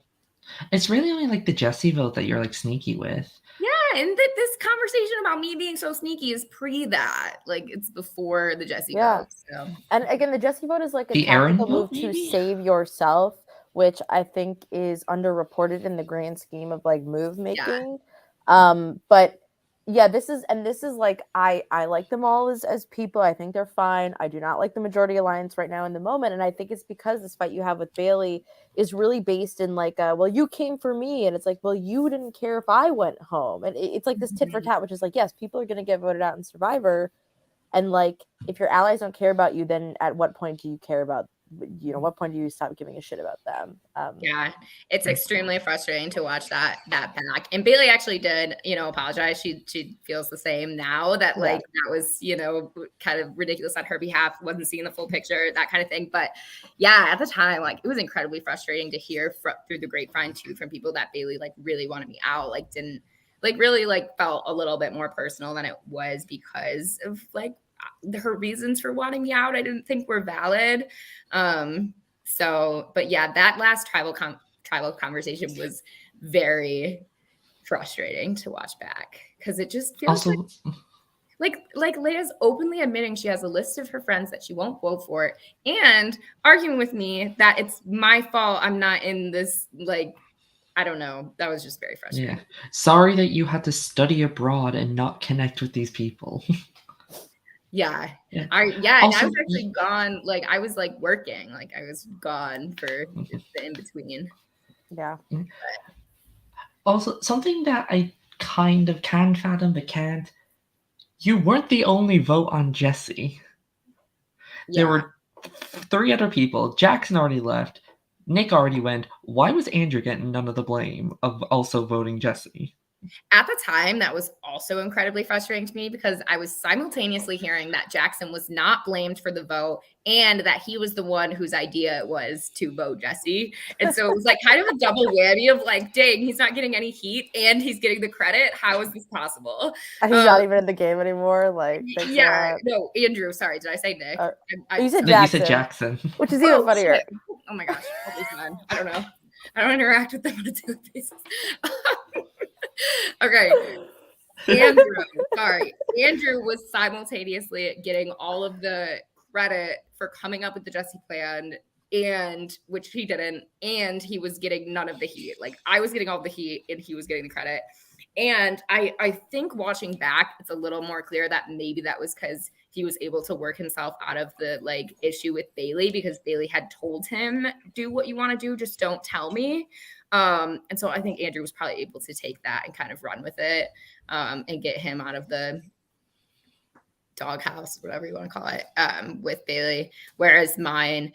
It's really only like the Jesse vote that you're like sneaky with. Yeah, and this conversation about me being so sneaky is pre that. Like it's before the Jesse vote. So. And again, the Jesse vote is like a tactical move to save yourself, which I think is underreported in the grand scheme of like move making. Yeah. But yeah, this is like I like them all as people. I think they're fine. I do not like the majority alliance right now in the moment, and I think it's because this fight you have with Bailey is really based in like, well, you came for me, and it's like, well, you didn't care if I went home, and it's like this tit for tat, which is like, yes, people are going to get voted out in Survivor, and like if your allies don't care about you, then at what point do you care about? What point do you stop giving a shit about them? Yeah, it's extremely frustrating to watch that back. And Bailey actually did, apologize. She feels the same now that like that was, kind of ridiculous on her behalf. Wasn't seeing the full picture, that kind of thing. But yeah, at the time, like it was incredibly frustrating to hear through the grapevine too from people that Bailey like really wanted me out. Like didn't like really like felt a little bit more personal than it was because of like her reasons for wanting me out I didn't think were valid. But yeah, that last tribal conversation was very frustrating to watch back because it just feels also, like Leia's openly admitting she has a list of her friends that she won't vote for and arguing with me that it's my fault I'm not in this, like, I don't know. That was just very frustrating. Yeah. Sorry that you had to study abroad and not connect with these people. Yeah. I was actually gone. Like I was like working, like I was gone for the in between. Yeah. Also, something that I kind of can fathom but can't. You weren't the only vote on Jesse. Yeah. There were 3 other people. Jackson already left. Nick already went. Why was Andrew getting none of the blame of also voting Jesse? At the time, that was also incredibly frustrating to me because I was simultaneously hearing that Jackson was not blamed for the vote and that he was the one whose idea it was to vote Jesse. And so it was like kind of a double whammy of like, dang, he's not getting any heat and he's getting the credit. How is this possible? And he's not even in the game anymore. Like, yeah, no, Andrew. Sorry, did I say Nick? You said Jackson. No, you said Jackson, which is even funnier. Shit. Oh my gosh, I don't know. I don't interact with them on a daily basis. Okay. Andrew was simultaneously getting all of the credit for coming up with the Jesse plan, and which he didn't, and he was getting none of the heat. Like I was getting all the heat and he was getting the credit. And I think watching back, it's a little more clear that maybe that was because he was able to work himself out of the like issue with Bailey, because Bailey had told him, do what you want to do, just don't tell me. And so I think Andrew was probably able to take that and kind of run with it, and get him out of the doghouse, whatever you want to call it, with Bailey. Whereas mine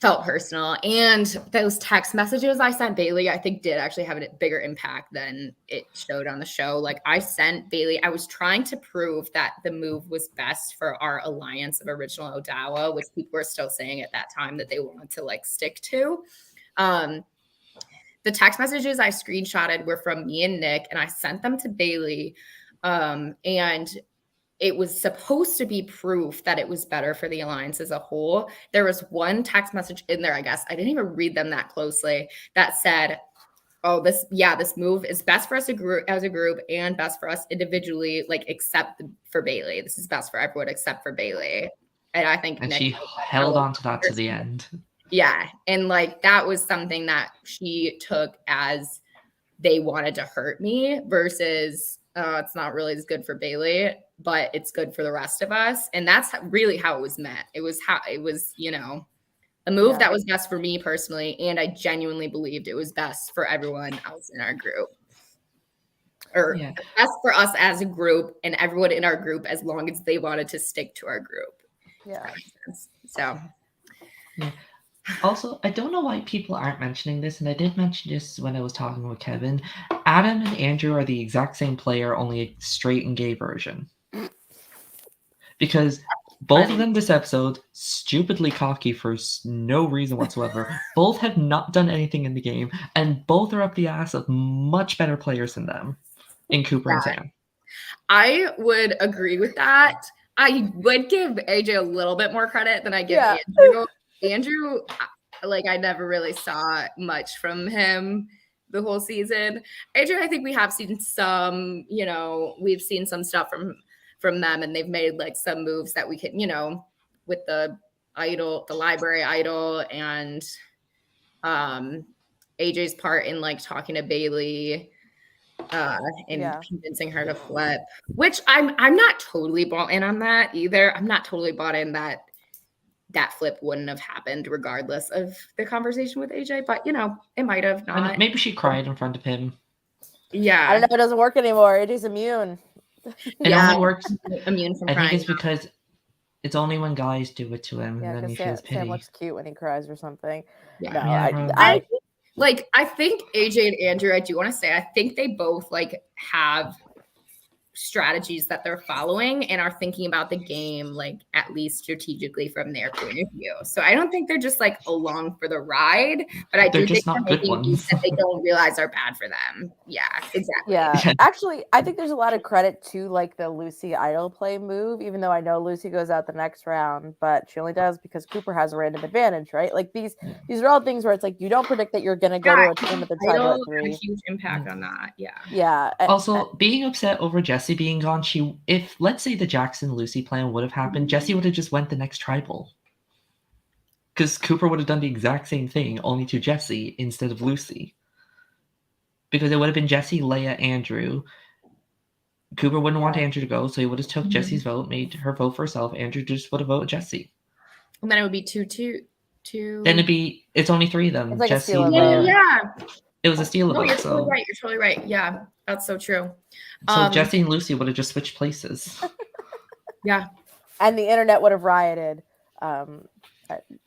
felt personal. And those text messages I sent Bailey, I think did actually have a bigger impact than it showed on the show. Like I sent Bailey, I was trying to prove that the move was best for our alliance of original Odawa, which people were still saying at that time that they wanted to like stick to. The text messages I screenshotted were from me and Nick, and I sent them to Bailey. And it was supposed to be proof that it was better for the alliance as a whole. There was one text message in there, I guess, I didn't even read them that closely, that said, oh, this move is best for us as a group and best for us individually, like except for Bailey. This is best for everyone except for Bailey. And I think Nick she held on to that to the end. Yeah. And like that was something that she took as they wanted to hurt me versus it's not really as good for Bailey, but it's good for the rest of us. And that's really how it was meant. It was a move that was best for me personally. And I genuinely believed it was best for everyone else in our group. Or best for us as a group and everyone in our group as long as they wanted to stick to our group. Yeah. So. Yeah. Also, I don't know why people aren't mentioning this, and I did mention this when I was talking with Kevin. Adam and Andrew are the exact same player, only a straight and gay version. Because both of them this episode, stupidly cocky for no reason whatsoever, both have not done anything in the game, and both are up the ass of much better players than them in Cooper and Sam. I would agree with that. I would give AJ a little bit more credit than I give Andrew. Andrew, like I never really saw much from him the whole season. Adrian, I think we have seen some, we've seen some stuff from them, and they've made like some moves that we can, with the library idol, and AJ's part in like talking to Bailey and convincing her to flip, which I'm not totally bought in on that either. I'm not totally bought in that flip wouldn't have happened regardless of the conversation with AJ, but it might have not. Maybe she cried in front of him. Yeah. I don't know. It doesn't work anymore. AJ's immune. It only works. Immune from crying. I think it's because it's only when guys do it to him, and then he feels pity. Sam looks cute when he cries or something. Yeah. No, I think AJ and Andrew, I do want to say, I think they both like have strategies that they're following and are thinking about the game like at least strategically from their point of view. So I don't think they're just like along for the ride, but I do think they're making moves that they don't realize are bad for them. Yeah, exactly. Yeah. Actually, I think there's a lot of credit to like the Lucy idol play move, even though I know Lucy goes out the next round, but she only does because Cooper has a random advantage, right? Like these are all things where it's like you don't predict that you're gonna go to a team at the time of 3. A huge impact on that. Yeah. Yeah. Also, being upset over Jesse being gone, if let's say the Jackson Lucy plan would have happened, Jesse would have just went the next tribal. Because Cooper would have done the exact same thing, only to Jesse instead of Lucy. Because it would have been Jesse, Leia, Andrew. Cooper wouldn't want Andrew to go, so he would have took Jesse's vote, made her vote for herself. Andrew just would have voted Jesse. And then it would be 2-2. Then it's only 3 of them. It's like Jesse, a yeah. It was a steal of vote. You're totally right. You're totally right. Yeah, that's so true. So Jesse and Lucy would have just switched places. Yeah. And the internet would have rioted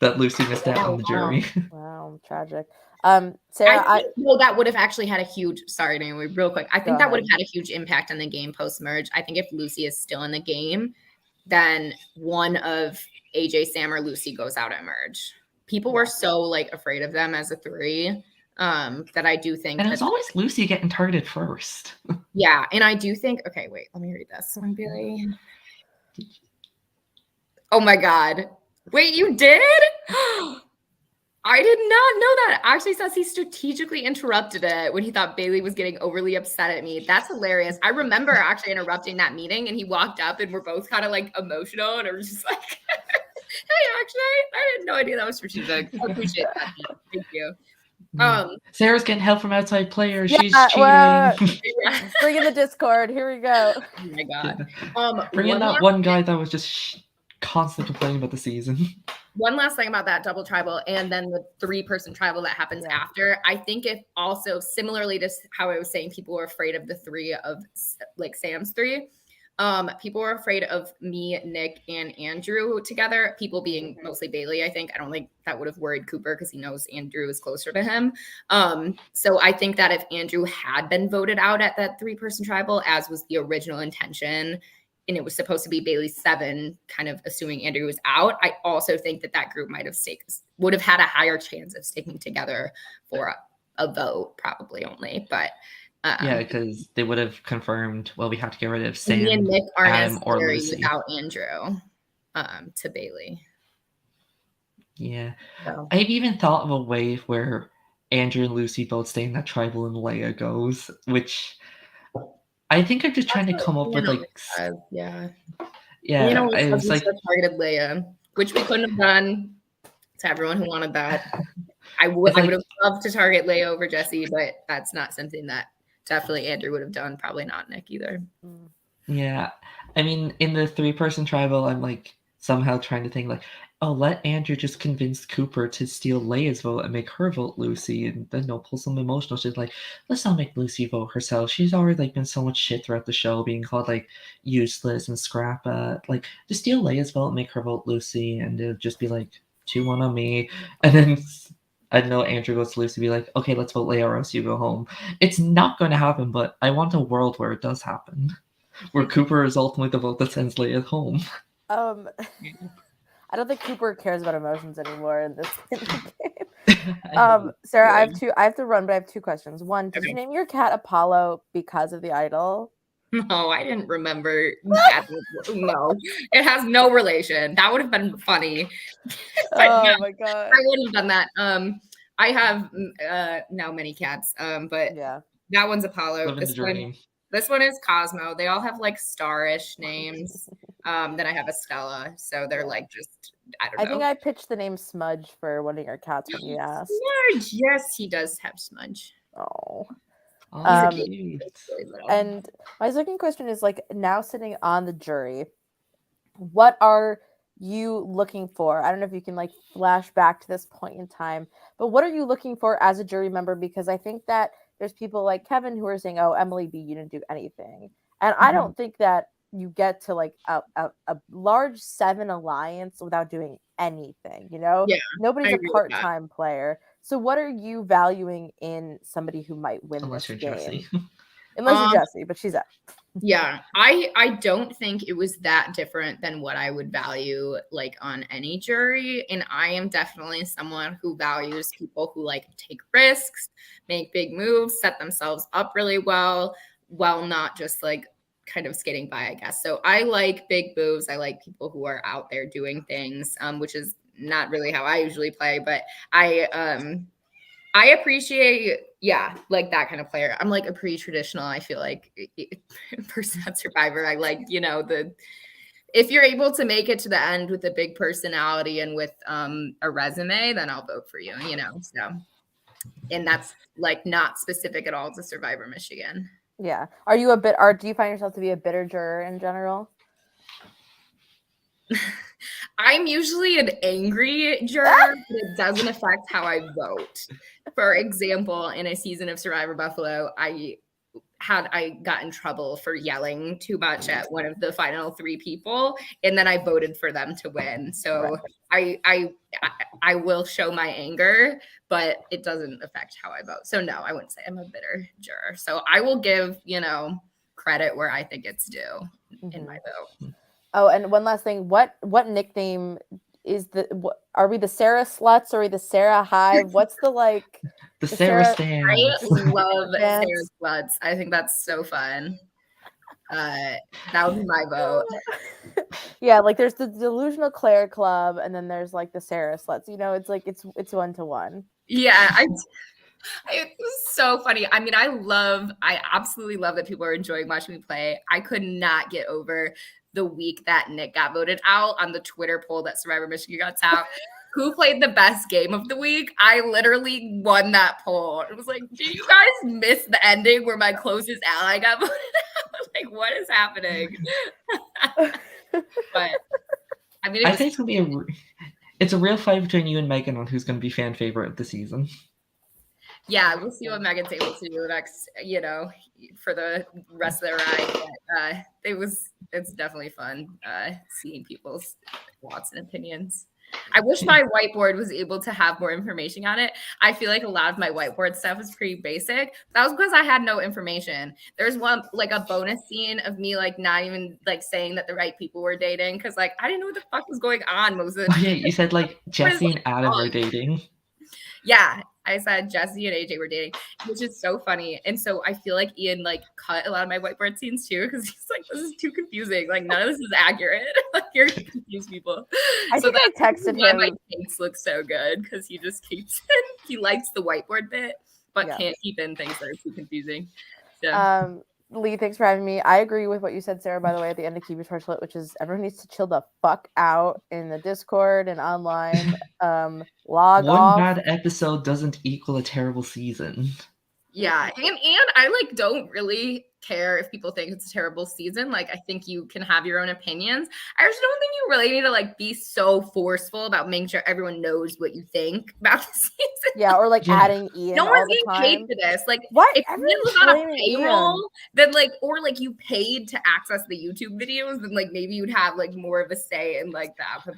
that Lucy missed out on the jury. Wow, tragic. Sarah, that would have actually had a huge. Sorry, Naomi, real quick. I think that would have had a huge impact on the game post merge. I think if Lucy is still in the game, then one of AJ, Sam, or Lucy goes out at merge. People were so like afraid of them as a 3 that I do think. And it's always Lucy getting targeted first. Yeah, and I do think. Okay, wait, let me read this. Billy. Oh my God! Wait, you did? I did not know that. Actually says he strategically interrupted it when he thought Bailey was getting overly upset at me. That's hilarious. I remember actually interrupting that meeting and he walked up and we're both kind of like emotional and I was just like, hey, actually, I had no idea that was strategic. I appreciate that. Thank you. Sarah's getting help from outside players. She's cheating. Bring in the Discord. Here we go. Oh my God. Bring in that one guy that was just constantly complaining about the season. One last thing about that double tribal and then the 3-person tribal that happens after. I think if also similarly to how I was saying people were afraid of the 3 of like Sam's 3. People were afraid of me, Nick, and Andrew together. People being mostly Bailey, I think. I don't think that would have worried Cooper because he knows Andrew is closer to him. So I think that if Andrew had been voted out at that 3-person tribal, as was the original intention, and it was supposed to be Bailey 7, kind of assuming Andrew was out, I also think that group would have had a higher chance of sticking together for a vote, probably only. But yeah, because they would have confirmed, well, we have to get rid of Sam, me and Nick aren't Adam, or necessary Lucy. Without Andrew to Bailey. Yeah. So. I've even thought of a way where Andrew and Lucy both stay in that tribal and Leia goes, which I think I'm just trying to come up with like yeah. You know, it was like targeted Leia, which we couldn't have done to everyone who wanted that. I would have loved to target Leia over Jesse, but that's not something that definitely Andrew would have done. Probably not Nick either. Yeah, I mean, in the 3-person tribal, I'm like somehow trying to think like, oh, let Andrew just convince Cooper to steal Leia's vote and make her vote Lucy, and then they'll pull some emotional shit like, let's not make Lucy vote herself. She's already like been so much shit throughout the show, being called like useless and scrap. Like, just steal Leia's vote and make her vote Lucy, and it'll just be like 2-1 on me. And then I know Andrew goes to Lucy, be like, okay, let's vote Leia or else you go home. It's not going to happen, but I want a world where it does happen, where Cooper is ultimately the vote that sends Leia home. I don't think Cooper cares about emotions anymore in this game. Sarah, I have to run, but I have 2 questions. One, did you name your cat Apollo because of the Idol? No, I didn't remember that. No, it has no relation. That would have been funny. My God. I wouldn't have done that. I have now many cats, but yeah, that one's Apollo. This one is Cosmo. They all have like starish names. Then I have Estella. So they're like just, I don't know. I think I pitched the name Smudge for one of your cats when you asked. Smudge. Yes, he does have Smudge. Oh. Really and my second question is like, now sitting on the jury, what are you looking for? I don't know if you can like flash back to this point in time, but what are you looking for as a jury member? Because I think that there's people like Kevin who are saying, oh, Emily B, you didn't do anything. And I don't think that you get to like a large 7 alliance without doing anything, you know? Yeah, nobody's a part-time player. So what are you valuing in somebody who might win Unless this you're game? Jesse. Unless you're Jesse, but she's out. Yeah, I don't think it was that different than what I would value like on any jury. And I am definitely someone who values people who like take risks, make big moves, set themselves up really well, while not just like kind of skating by, I guess. So I like big moves. I like people who are out there doing things, which is not really how I usually play, but I appreciate, like that kind of player. I'm like a pretty traditional, I feel like, person at Survivor. I like, you know, if you're able to make it to the end with a big personality and with a resume, then I'll vote for you, you know. So, and that's like not specific at all to Survivor Michigan. Yeah. Are you do you find yourself to be a bitter juror in general? I'm usually an angry juror, but it doesn't affect how I vote. For example, in a season of Survivor Buffalo, had I got in trouble for yelling too much at one of the final 3 people, and then I voted for them to win. So I will show my anger, but it doesn't affect how I vote. So no, I wouldn't say I'm a bitter juror. So I will give, credit where I think it's due in my vote. Oh, and one last thing. What nickname is are we the Sarah Sluts or are we the Sarah Hive? What's the the Sarah Stans? I love Sarah Sluts. I think that's so fun. That would be my vote. Yeah, there's the Delusional Claire Club, and then there's the Sarah Sluts. It's 1-to-1. Yeah, it's so funny. I mean, I absolutely love that people are enjoying watching me play. I could not get over the week that Nick got voted out on the Twitter poll that Survivor Michigan got out. Who played the best game of the week? I literally won that poll. It was like, did you guys miss the ending where my closest ally got voted out? What is happening? But I mean, I think it's gonna be it's a real fight between you and Megan on who's gonna be fan favorite of the season. Yeah, we'll see what Megan's able to do next, for the rest of their ride. But it's definitely fun seeing people's thoughts and opinions. I wish my whiteboard was able to have more information on it. I feel like a lot of my whiteboard stuff is pretty basic. That was because I had no information. There's one a bonus scene of me not even saying that the right people were dating because I didn't know what the fuck was going on most of the time. Yeah, you said Jesse and Adam were dating. Yeah, I said Jesse and AJ were dating, which is so funny. And so I feel like Ian cut a lot of my whiteboard scenes too because he's this is too confusing. None of this is accurate. You're gonna confuse people. I texted him. My takes look so good because he just he likes the whiteboard bit, but can't keep in things that are too confusing. So. Lee, thanks for having me. I agree with what you said, Sarah, by the way, at the end of Keep Your Torch Lit, which is everyone needs to chill the fuck out in the Discord and online. Log off. One bad episode doesn't equal a terrible season. Yeah, and I don't really care if people think it's a terrible season. I think you can have your own opinions. I just don't think you really need to be so forceful about making sure everyone knows what you think about the season. Yeah, or adding Ian. No one's getting paid for this. What? If Ian was on a payroll, then or you paid to access the YouTube videos, then maybe you'd have more of a say in that. But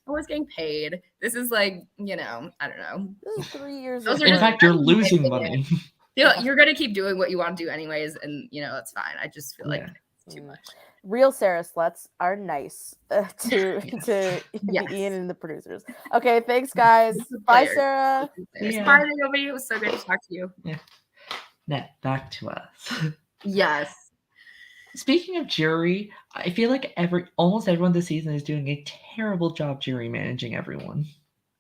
no one's getting paid. This is I don't know. This is 3 years. In fact, you're losing money. You're gonna keep doing what you want to do anyways, and that's fine. I just feel it's too much. Real Sarah Sluts are nice to Ian and the producers. Okay, thanks guys. Bye, Sarah. Yeah. Bye, Naomi. It was so great to talk to you. Yeah. Now back to us. Yes. Speaking of jury, I feel like almost everyone this season is doing a terrible job jury managing everyone.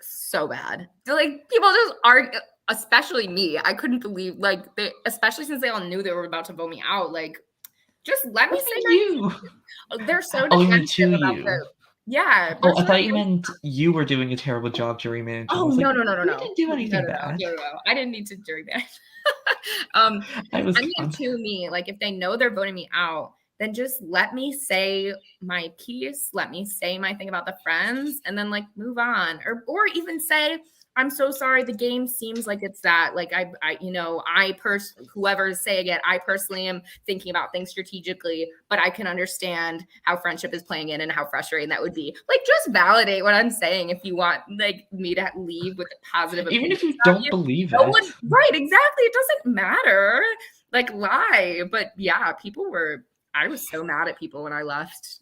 So bad. People just argue. Especially me, I couldn't believe especially since they all knew they were about to vote me out. Just let me say you. They're so defensive about you. Yeah. I thought you meant you were doing a terrible job jury managing. Oh no! You didn't do anything bad. No. I didn't need to jury manage. I mean, to me, if they know they're voting me out, then just let me say my piece. Let me say my thing about the friends, and then move on, or even say, I'm so sorry. The game seems like it's that. Whoever's saying it, I personally am thinking about things strategically, but I can understand how friendship is playing in and how frustrating that would be. Just validate what I'm saying if you want me to leave with a positive opinion. Even if you don't believe it. Right, exactly. It doesn't matter. Lie. But yeah, I was so mad at people when I left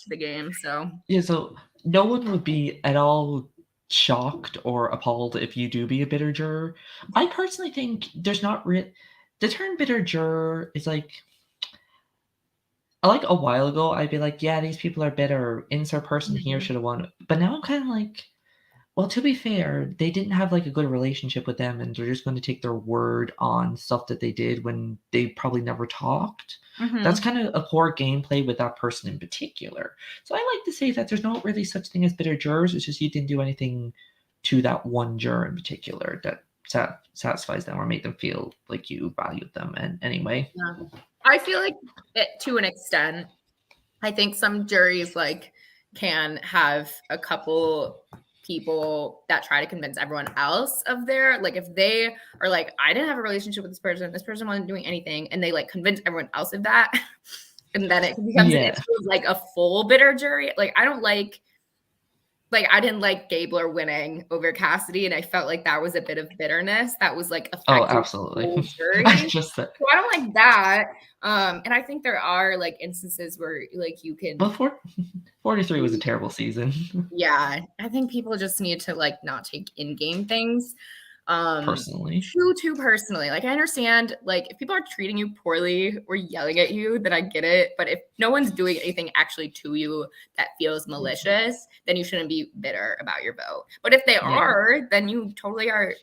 the game. So yeah, so no one would be at all shocked or appalled if you do be a bitter juror. I personally think there's not the term bitter juror is a while ago I'd be yeah, these people are bitter, insert person here should have won, but now I'm kind of well, to be fair, they didn't have a good relationship with them and they're just going to take their word on stuff that they did when they probably never talked. That's kind of a poor gameplay with that person in particular. So I like to say that there's not really such thing as bitter jurors. It's just you didn't do anything to that one juror in particular that satisfies them or make them feel like you valued them in any way. Yeah. I feel to an extent, I think some juries can have a couple people that try to convince everyone else of their, like, if they are like, I didn't have a relationship with this person wasn't doing anything, and they like convince everyone else of that, and then it becomes an issue of like a full bitter jury. Like, I don't like I didn't like Gabler winning over Cassidy, and I felt like that was a bit of bitterness that was like affecting absolutely. the whole jury. Just so I don't like that. And I think there are like instances where like you can. But 43 was a terrible season. Yeah, I think people just need to like not take in-game things personally. Too personally. Like, I understand, like, if people are treating you poorly or yelling at you, then I get it. But if no one's doing anything actually to you that feels malicious, then you shouldn't be bitter about your vote. But if they are, then you totally are,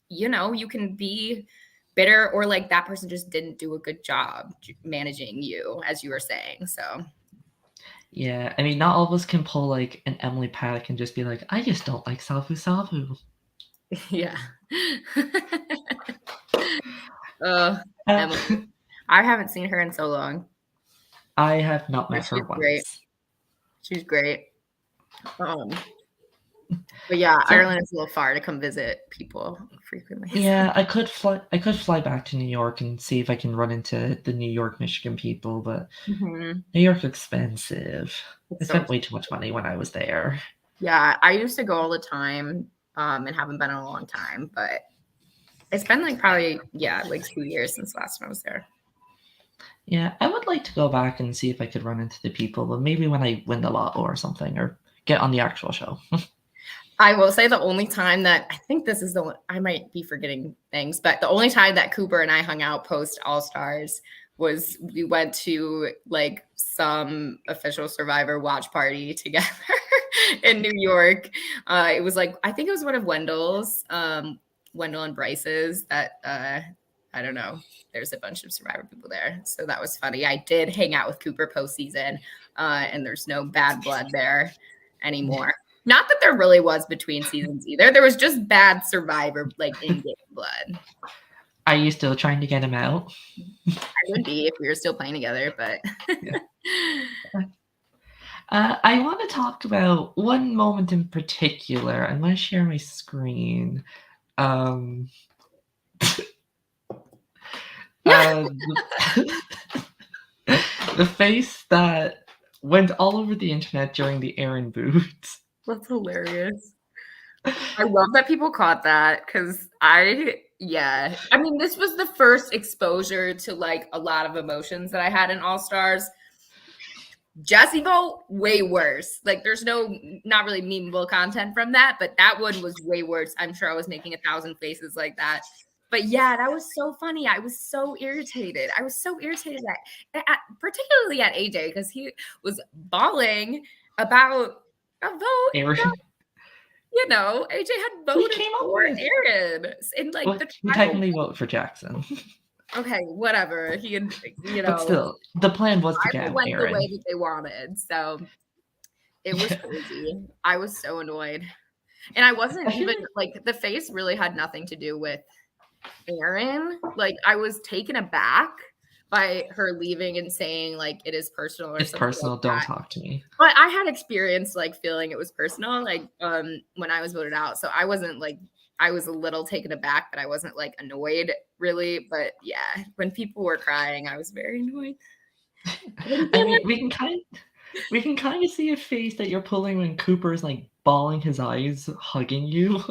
you know, you can be bitter, or like that person just didn't do a good job managing you, as you were saying. So yeah, I mean, not all of us can pull like an Emily Paddock and just be like, I just don't like Savu Savu. Yeah. Emily. I haven't seen her in so long. I have not met her once. Great. She's great. But yeah, Ireland is a little far to come visit people frequently. Yeah, I could fly back to New York and see if I can run into the New York, Michigan people, but New York's expensive. I spent way too much money when I was there. Yeah, I used to go all the time, and haven't been in a long time, but it's been like probably, like 2 years since last time I was there. Yeah, I would like to go back and see if I could run into the people, but maybe when I win the lotto or something, or get on the actual show. I will say the only time that, I think this is the one, I might be forgetting things, but the only time that Cooper and I hung out post All-Stars was we went to like some official Survivor watch party together in New York. It was like, I think it was one of Wendell's, Wendell and Bryce's that, I don't know. There's a bunch of Survivor people there. So that was funny. I did hang out with Cooper postseason, and there's no bad blood there anymore. Not that there really was between seasons either. There was just bad Survivor, like, in-game blood. Are you still trying to get him out? I would be if we were still playing together, but... I want to talk about one moment in particular. I'm going to share my screen. The face that went all over the internet during the Aaron boot. That's hilarious. I love that people caught that, because I mean, this was the first exposure to like a lot of emotions that I had in All-Stars. Jesse vote, way worse. Like, there's not really memeable content from that, but that one was way worse. I'm sure I was making 1,000 faces like that. But yeah, that was so funny. I was so irritated. At particularly at AJ, because he was bawling about a vote. You know, AJ had voted for Aaron. And like, he technically voted for Jackson. Okay, whatever. He had, But still, the plan was to get went Aaron the way that they wanted. So it was crazy. I was so annoyed. And I wasn't even like, the face really had nothing to do with Aaron. Like, I was taken aback by her leaving and saying like it is personal or it's something personal, like don't that. talk to me. But I had experience like feeling it was personal, like when I was voted out. So I wasn't like, I was a little taken aback, but I wasn't like annoyed really. But yeah, when people were crying, I was very annoyed. I mean, we can kind of see a face that you're pulling when Cooper's like bawling his eyes, hugging you.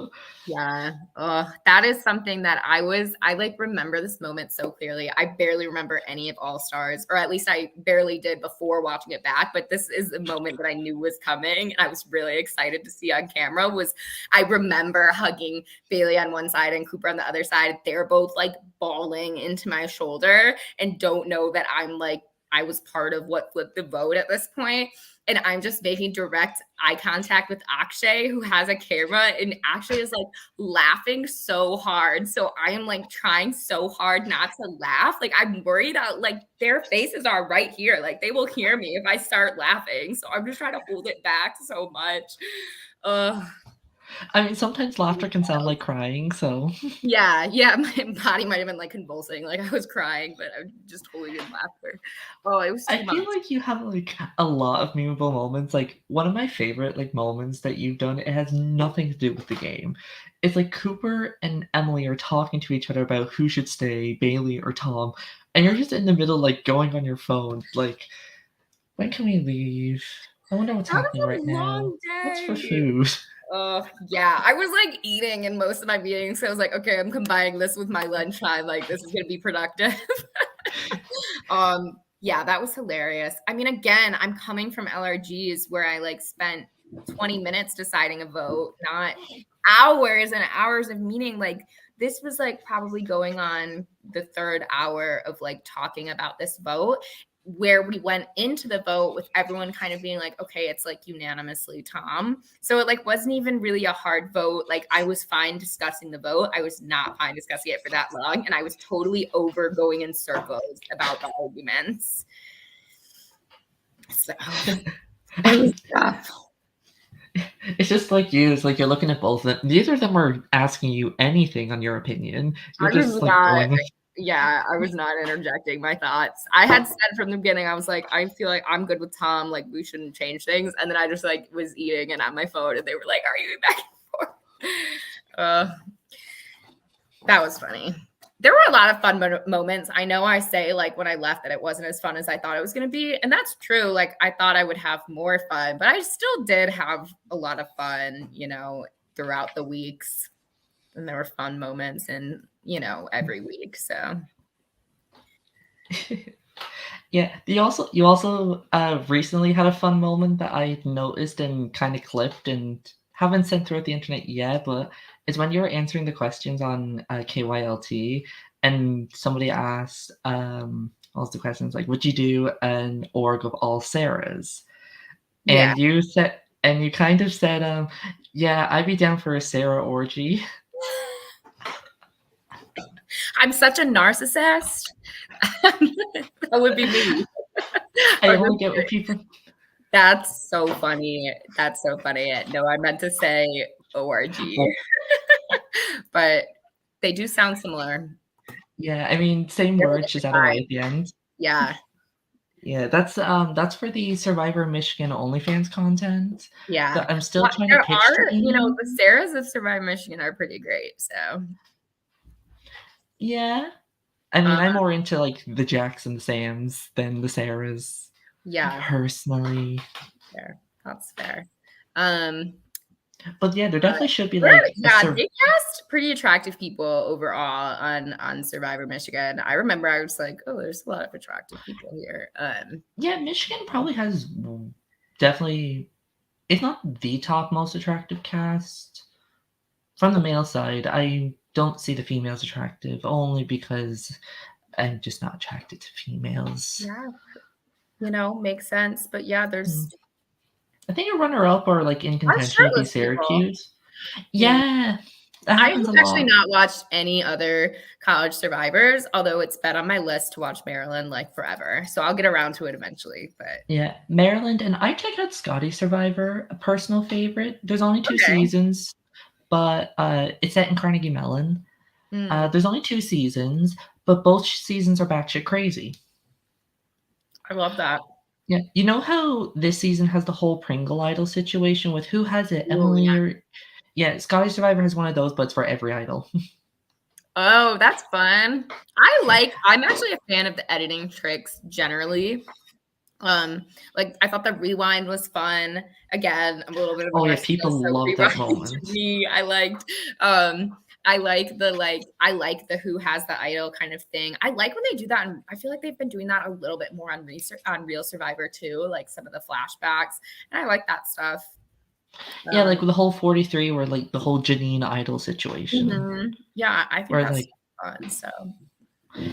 Yeah. That is something that I like remember this moment so clearly. I barely remember any of All-Stars, or at least I barely did before watching it back. But this is a moment that I knew was coming, and I was really excited to see on camera. I remember hugging Bailey on one side and Cooper on the other side. They're both like bawling into my shoulder and don't know that I'm like, I was part of what flipped the vote at this point. And I'm just making direct eye contact with Akshay, who has a camera, and Akshay is like laughing so hard. So I am like trying so hard not to laugh. Like, I'm worried like their faces are right here. Like, they will hear me if I start laughing. So I'm just trying to hold it back so much. I mean, sometimes laughter can sound like crying, so. Yeah, my body might have been, like, convulsing, like, I was crying, but I just totally did laughter. Oh, it was too I much. feel like you have, like, a lot of memeable moments, like, one of my favorite, like, moments that you've done, it has nothing to do with the game. It's like Cooper and Emily are talking to each other about who should stay, Bailey or Tom, and you're just in the middle, like, going on your phone, like, "When can we leave? I wonder what's That happening was right a now. long What's for day." food?" Yeah, I was, like, eating in most of my meetings, so I was like, "Okay, I'm combining this with my lunchtime, like, this is gonna be productive." Yeah, that was hilarious. I mean, again, I'm coming from LRGs where I, like, spent 20 minutes deciding a vote, not hours and hours of meeting. Like, this was, like, probably going on the 3rd hour of, like, talking about this vote, where we went into the vote with everyone kind of being like, okay, it's like unanimously Tom. So it like wasn't even really a hard vote. Like I was fine discussing the vote. I was not fine discussing it for that long. And I was totally over going in circles about the arguments. So it was tough. It's just like you. It's like you're looking at both of them. Neither of them are asking you anything on your opinion. You're just like going. Yeah, I was not interjecting my thoughts. I had said from the beginning, I was like, I feel like I'm good with Tom. Like, we shouldn't change things. And then I just like was eating and on my phone, and they were like, "Are you back and forth?" That was funny. There were a lot of fun moments. I know I say like when I left that it wasn't as fun as I thought it was going to be. And that's true. Like I thought I would have more fun, but I still did have a lot of fun, you know, throughout the weeks. And there were fun moments and, you know, every week. So yeah. You also recently had a fun moment that I noticed and kind of clipped and haven't sent throughout the internet yet, but it's when you were answering the questions on KYLT and somebody asked what was the questions like, would you do an org of all Sarahs? And you said, and you kind of said, yeah, I'd be down for a Sarah orgy. I'm such a narcissist. That would be me. I only get with people. That's so funny. That's so funny. No, I meant to say ORG. But they do sound similar. Yeah, I mean, same word, just add a Y at the end. Yeah. Yeah, that's for the Survivor Michigan OnlyFans content. Yeah. That I'm still trying to pitch to Ian. You know, the Sarahs of Survivor Michigan are pretty great, so. Yeah. I mean, I'm more into, like, the Jacks and the Sams than the Sarahs. Yeah. Personally. Fair. That's fair. But yeah, there definitely should be like they cast pretty attractive people overall on Survivor Michigan. I remember I was like, oh, there's a lot of attractive people here. Yeah, Michigan probably has definitely, if not the top most attractive cast. From the male side, I don't see the females attractive only because I'm just not attracted to females. Yeah, you know, makes sense. But yeah, there's. I think a runner-up or like in contention would be Syracuse. Yeah. I have actually not watched any other college survivors, although it's been on my list to watch Maryland like forever. So I'll get around to it eventually. But yeah, Maryland, and I checked out Scotty Survivor, a personal favorite. There's only 2 seasons, but it's set in Carnegie Mellon. There's only 2 seasons, but both seasons are batshit crazy. I love that. Yeah, you know how this season has the whole Pringle idol situation with who has it, Emily or yeah, Scotty Survivor has one of those, but it's for every idol. Oh, that's fun. I'm actually a fan of the editing tricks generally. Like I thought the rewind was fun. Again, I'm a little bit of a people love that moment. I like the who has the idol kind of thing. I like when they do that, and I feel like they've been doing that a little bit more on Real Survivor too, like some of the flashbacks, and I like that stuff. Yeah, like with the whole 43 or like the whole Janine idol situation. Mm-hmm. Yeah, I think that's fun. So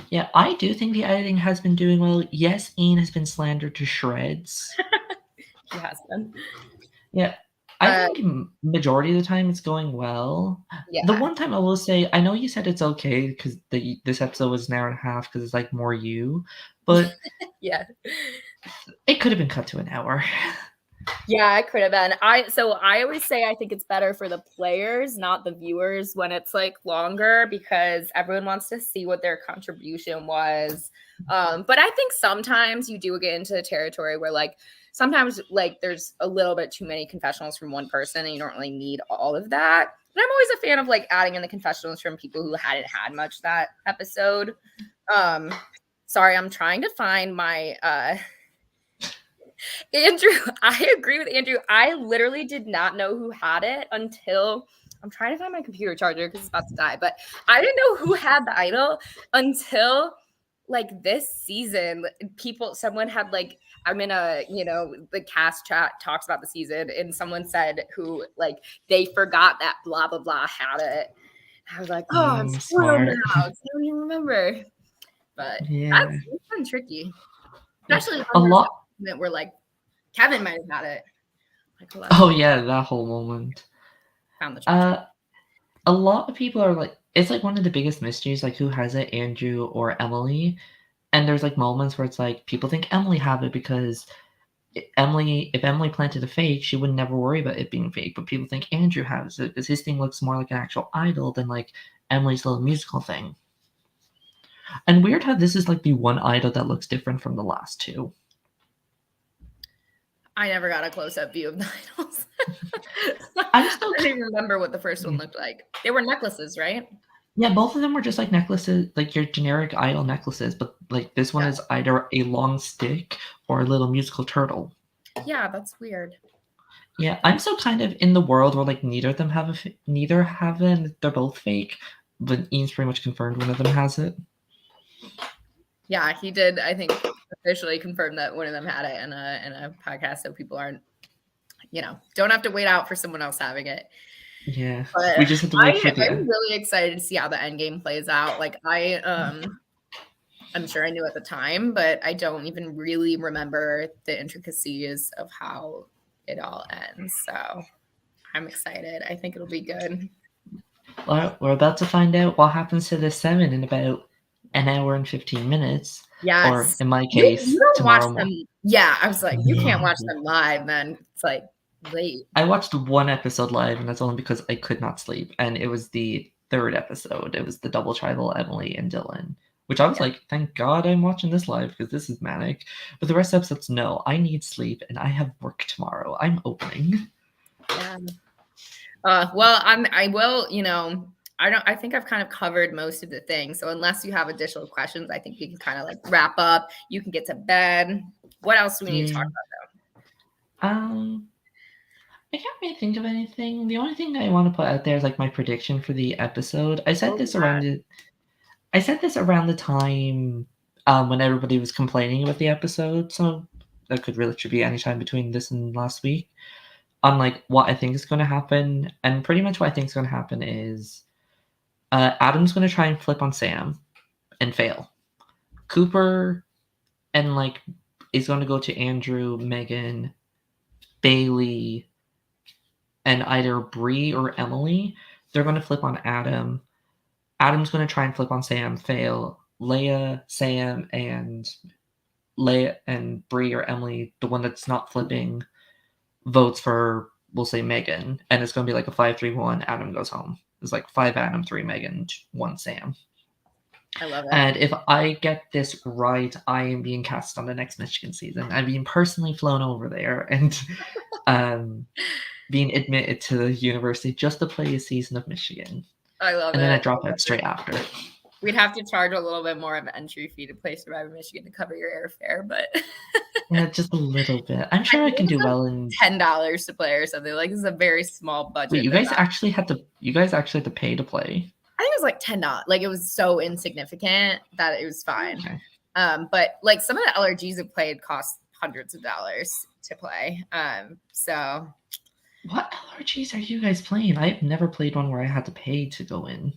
yeah, I do think the editing has been doing well. Yes, Ian has been slandered to shreds. He has been. Yeah. I think majority of the time it's going well. Yeah. The one time I will say, I know you said it's okay because this episode was an hour and a half because it's like more you, but yeah, it could have been cut to an hour. Yeah, it could have been. So I always say I think it's better for the players, not the viewers, when it's like longer, because everyone wants to see what their contribution was. But I think sometimes you do get into the territory where like sometimes like there's a little bit too many confessionals from one person and you don't really need all of that. And I'm always a fan of like adding in the confessionals from people who hadn't had much that episode. Sorry, I'm trying to find my Andrew, I agree with Andrew. I literally did not know who had it until I'm trying to find my computer charger because it's about to die. But I didn't know who had the idol until like this season. Someone had like, I'm in the cast chat talks about the season, and someone said who like they forgot that blah blah blah had it. I was like, oh, I'm spoiled now. I don't even remember. But yeah, that's been tricky, especially a lot. Where like Kevin might have had it. Like, oh yeah, that whole moment. Found the treasure. A lot of people are like, it's like one of the biggest mysteries, like who has it, Andrew or Emily? And there's like moments where it's like people think Emily have it because if Emily planted a fake, she would never worry about it being fake. But people think Andrew has it because his thing looks more like an actual idol than like Emily's little musical thing. And weird how this is like the one idol that looks different from the last two. I never got a close-up view of the idols. I don't even remember what the first one looked like. They were necklaces, right? Yeah, both of them were just like necklaces, like your generic idol necklaces, but like this one is either a long stick or a little musical turtle. Yeah, that's weird. Yeah, I'm so kind of in the world where like neither of them have it. They're both fake, but Ian's pretty much confirmed one of them has it. Yeah, he did. I think officially confirmed that one of them had it in a podcast, so people aren't, don't have to wait out for someone else having it. Yeah, but we just have to wait for the I'm really excited to see how the end game plays out. Like I'm sure I knew at the time, but I don't even really remember the intricacies of how it all ends. So I'm excited. I think it'll be good. Well, we're about to find out what happens to the 7 in about an hour and 15 minutes. Yes. Or in my case, you don't watch them. Yeah, I was like, you can't watch them live, then it's like late. I watched one episode live, and that's only because I could not sleep. And it was the 3rd episode. It was the double tribal Emily and Dylan, which I was like, thank God I'm watching this live because this is manic. But the rest of the episodes, no, I need sleep and I have work tomorrow. I'm opening. Yeah. Well, I will, I think I've kind of covered most of the things. So unless you have additional questions, I think we can kind of like wrap up. You can get to bed. What else do we need to talk about though? I can't really think of anything. The only thing I want to put out there is like my prediction for the episode. I said this around the time when everybody was complaining about the episode. So that could really be any time between this and last week. On like what I think is going to happen, and pretty much what I think is going to happen is Adam's going to try and flip on Sam and fail. Cooper and like is going to go to Andrew, Megan, Bailey, and either Bree or Emily. They're going to flip on Adam. Adam's going to try and flip on Sam, fail. Leia, Sam, and Bree or Emily, the one that's not flipping, votes for, we'll say, Megan, and it's going to be like a 5-3-1. Adam goes home. It's like 5 Adam, 3 Megan, 1 Sam. I love it. And if I get this right, I am being cast on the next Michigan season. I'm being personally flown over there and being admitted to the university just to play a season of Michigan. I love it. And then I drop out straight after. We'd have to charge a little bit more of an entry fee to play Survivor Michigan to cover your airfare, but yeah, just a little bit. I'm sure I can do well in $10 to play or something. Like this is a very small budget. Wait, you guys actually had to pay to play? I think it was like $10. Like it was so insignificant that it was fine. Okay. But like some of the LRGs have played cost hundreds of dollars to play. So what LRGs are you guys playing? I've never played one where I had to pay to go in.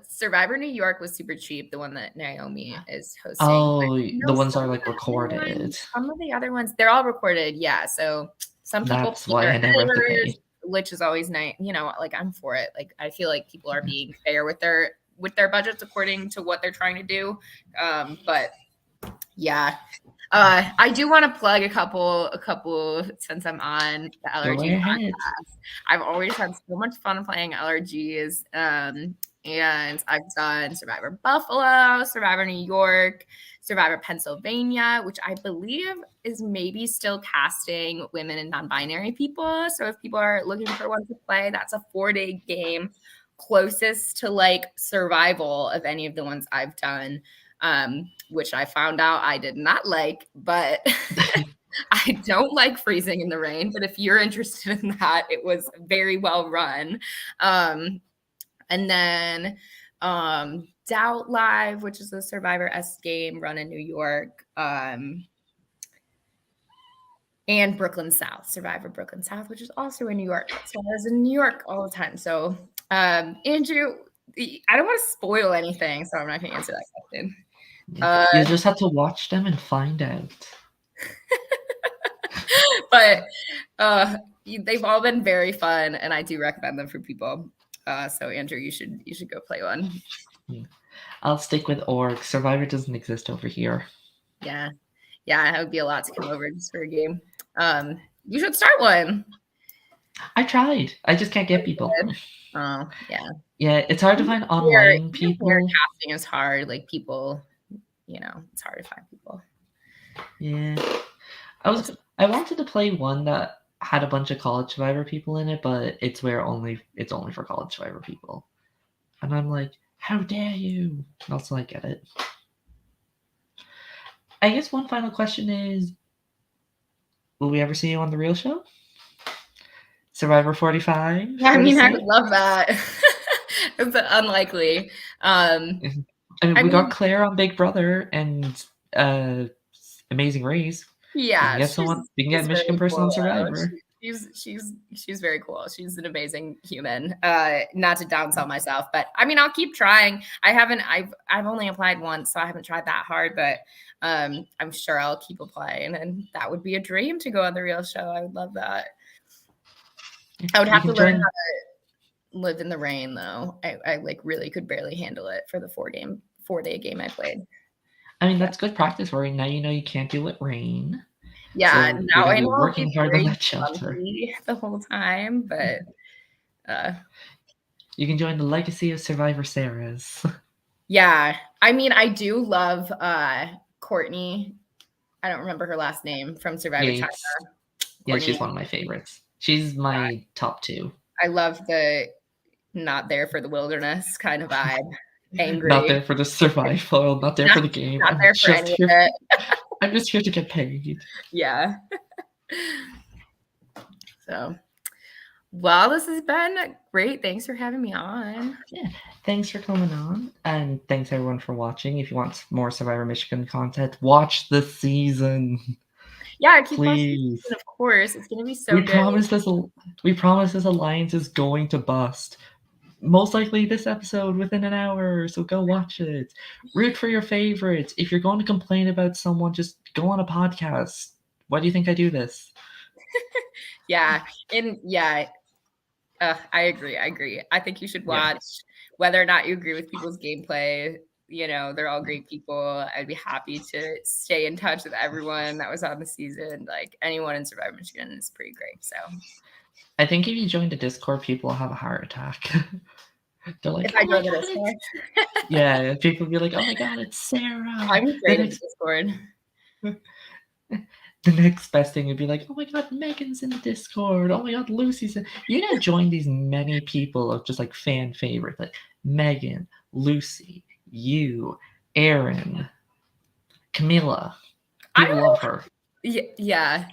Survivor New York was super cheap. The one that Naomi is hosting. Oh, the ones are like recorded. Some of the other ones, they're all recorded. Yeah. So some people, that's why I never have to pay. Which is always nice. Like I'm for it. Like I feel like people are being fair with their budgets according to what they're trying to do. But yeah, I do want to plug a couple since I'm on the LRG podcast. I've always had so much fun playing LRGs. And I've done Survivor Buffalo, Survivor New York, Survivor Pennsylvania, which I believe is maybe still casting women and non-binary people. So if people are looking for one to play, that's a 4-day game, closest to like survival of any of the ones I've done, which I found out I did not like, but I don't like freezing in the rain. But if you're interested in that, it was very well run. And then Doubt Live, which is a Survivor-esque game run in New York, and Brooklyn South, Survivor Brooklyn South, which is also in New York. So I was in New York all the time. So Andrew, I don't want to spoil anything, so I'm not going to answer that question. You just have to watch them and find out. But they've all been very fun, and I do recommend them for people. So Andrew, you should go play one. I'll stick with org. Survivor doesn't exist over here. Yeah, it would be a lot to come over just for a game. You should start one. I tried. I just can't get people. Oh, yeah. Yeah, it's hard to find online people. Casting is hard. Like people, it's hard to find people. Yeah, I wanted to play one that had a bunch of College Survivor people in it, but it's only for College Survivor people. And I'm like, how dare you? And also, I get it. I guess one final question is, will we ever see you on The Real Show? Survivor 45? I mean, I would love that. It's unlikely. We got Claire on Big Brother and Amazing Race. Yeah, we can get a Michigan person on Survivor. She's very cool. She's an amazing human. Not to downsell myself, but I mean, I'll keep trying. I've only applied once, so I haven't tried that hard, but I'm sure I'll keep applying, and that would be a dream to go on The Real Show. I would love that. I would have to learn how to live in the rain, though. I like really could barely handle it for the 4-day game I played. I mean, that's good practice for you. Now you know you can't deal with rain. Yeah, so now I know working hard on that shelter the whole time, but you can join the legacy of Survivor Sarahs. Yeah, I mean, I do love Courtney. I don't remember her last name from Survivor China. Yeah, she's one of my favorites. She's my top 2. I love the not there for the wilderness kind of vibe. Angry. Not there for the survival, not there for the game. Not there for any of it. I'm just here to get paid. Yeah. So, well, this has been great. Thanks for having me on. Yeah, thanks for coming on. And thanks everyone for watching. If you want more Survivor Michigan content, watch the season. Yeah, keep watching. Of course, it's going to be so good. We promise this alliance is going to bust. Most likely this episode within an hour, so go watch it. Root for your favorites. If you're going to complain about someone, just go on a podcast. Why do you think I do this? I agree. I think you should watch, whether or not you agree with people's gameplay. They're all great people. I'd be happy to stay in touch with everyone that was on the season. Like anyone in Survivor Michigan is pretty great. So I think if you join the Discord, people will have a heart attack. They're like, if I join the Discord? Yeah, people will be like, oh my God, it's Sarah. I'm great at Discord. The next best thing would be like, oh my God, Megan's in the Discord. Oh my God, Lucy's in. You know, join these many people of just like fan favorites, like Megan, Lucy, you, Aaron, Camilla. People love her. Yeah.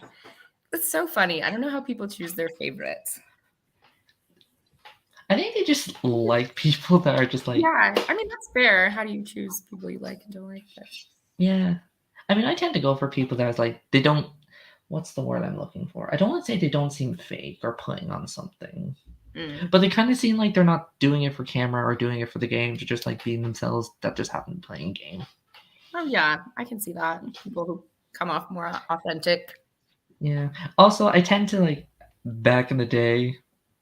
It's so funny. I don't know how people choose their favorites. I think they just like people that are just like... Yeah, I mean, that's fair. How do you choose people you like and don't like? Yeah. I mean, I tend to go for people that are like, they don't... What's the word I'm looking for? I don't want to say they don't seem fake or putting on something. But they kind of seem like they're not doing it for camera or doing it for the game. They're just like being themselves that just happen to play a game. Oh, yeah. I can see that. People who come off more authentic. Yeah. Also, I tend to like back in the day,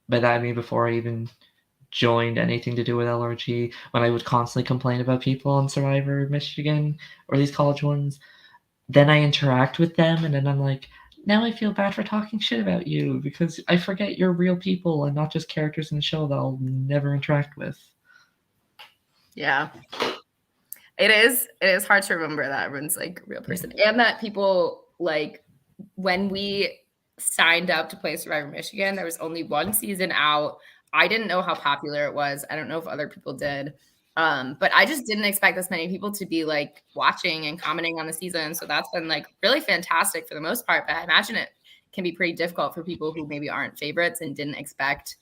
by that I mean before I even joined anything to do with LRG, when I would constantly complain about people on Survivor Michigan or these college ones, then I interact with them, and then I'm like, now I feel bad for talking shit about you because I forget you're real people and not just characters in the show that I'll never interact with. Yeah. It is hard to remember that everyone's like a real person, and that people, like, when we signed up to play Survivor Michigan, there was only one season out. I didn't know how popular it was. I don't know if other people did. But I just didn't expect this many people to be like watching and commenting on the season. So that's been like really fantastic for the most part. But I imagine it can be pretty difficult for people who maybe aren't favorites and didn't expect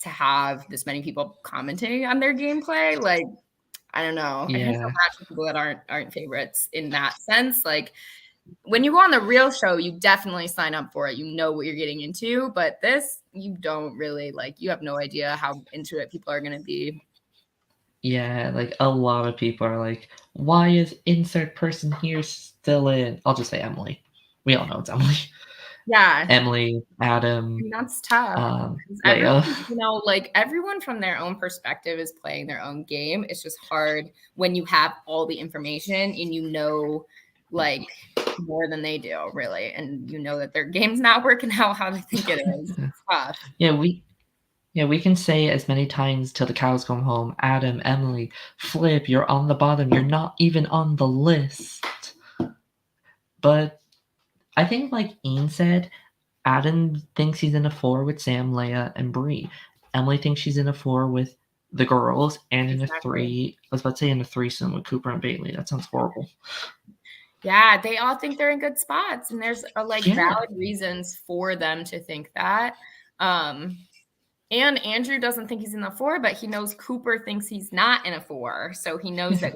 to have this many people commenting on their gameplay. Like, I don't know. Yeah. I feel so bad for people that aren't favorites in that sense. Like, when you go on the real show, you definitely sign up for it. You know what you're getting into. But this, you don't really, like, you have no idea how into it people are going to be. Yeah, like a lot of people are like, why is insert person here still in? I'll just say Emily. We all know it's Emily. Yeah. Emily, Adam. And that's tough. Leia. You know, like, everyone from their own perspective is playing their own game. It's just hard when you have all the information and you know, like, more than they do, really. And you know that their game's not working out how they think it is. It's tough. Yeah, we can say as many times till the cows come home, Adam, Emily, Flip, you're on the bottom. You're not even on the list. But I think, like Ian said, Adam thinks he's in a 4 with Sam, Leia, and Bree. Emily thinks she's in a 4 with the girls, and in a 3, I was about to say in a threesome with Cooper and Bailey. That sounds horrible. Yeah, they all think they're in good spots, and there's valid reasons for them to think that. And Andrew doesn't think he's in the 4, but he knows Cooper thinks he's not in a 4. So he knows that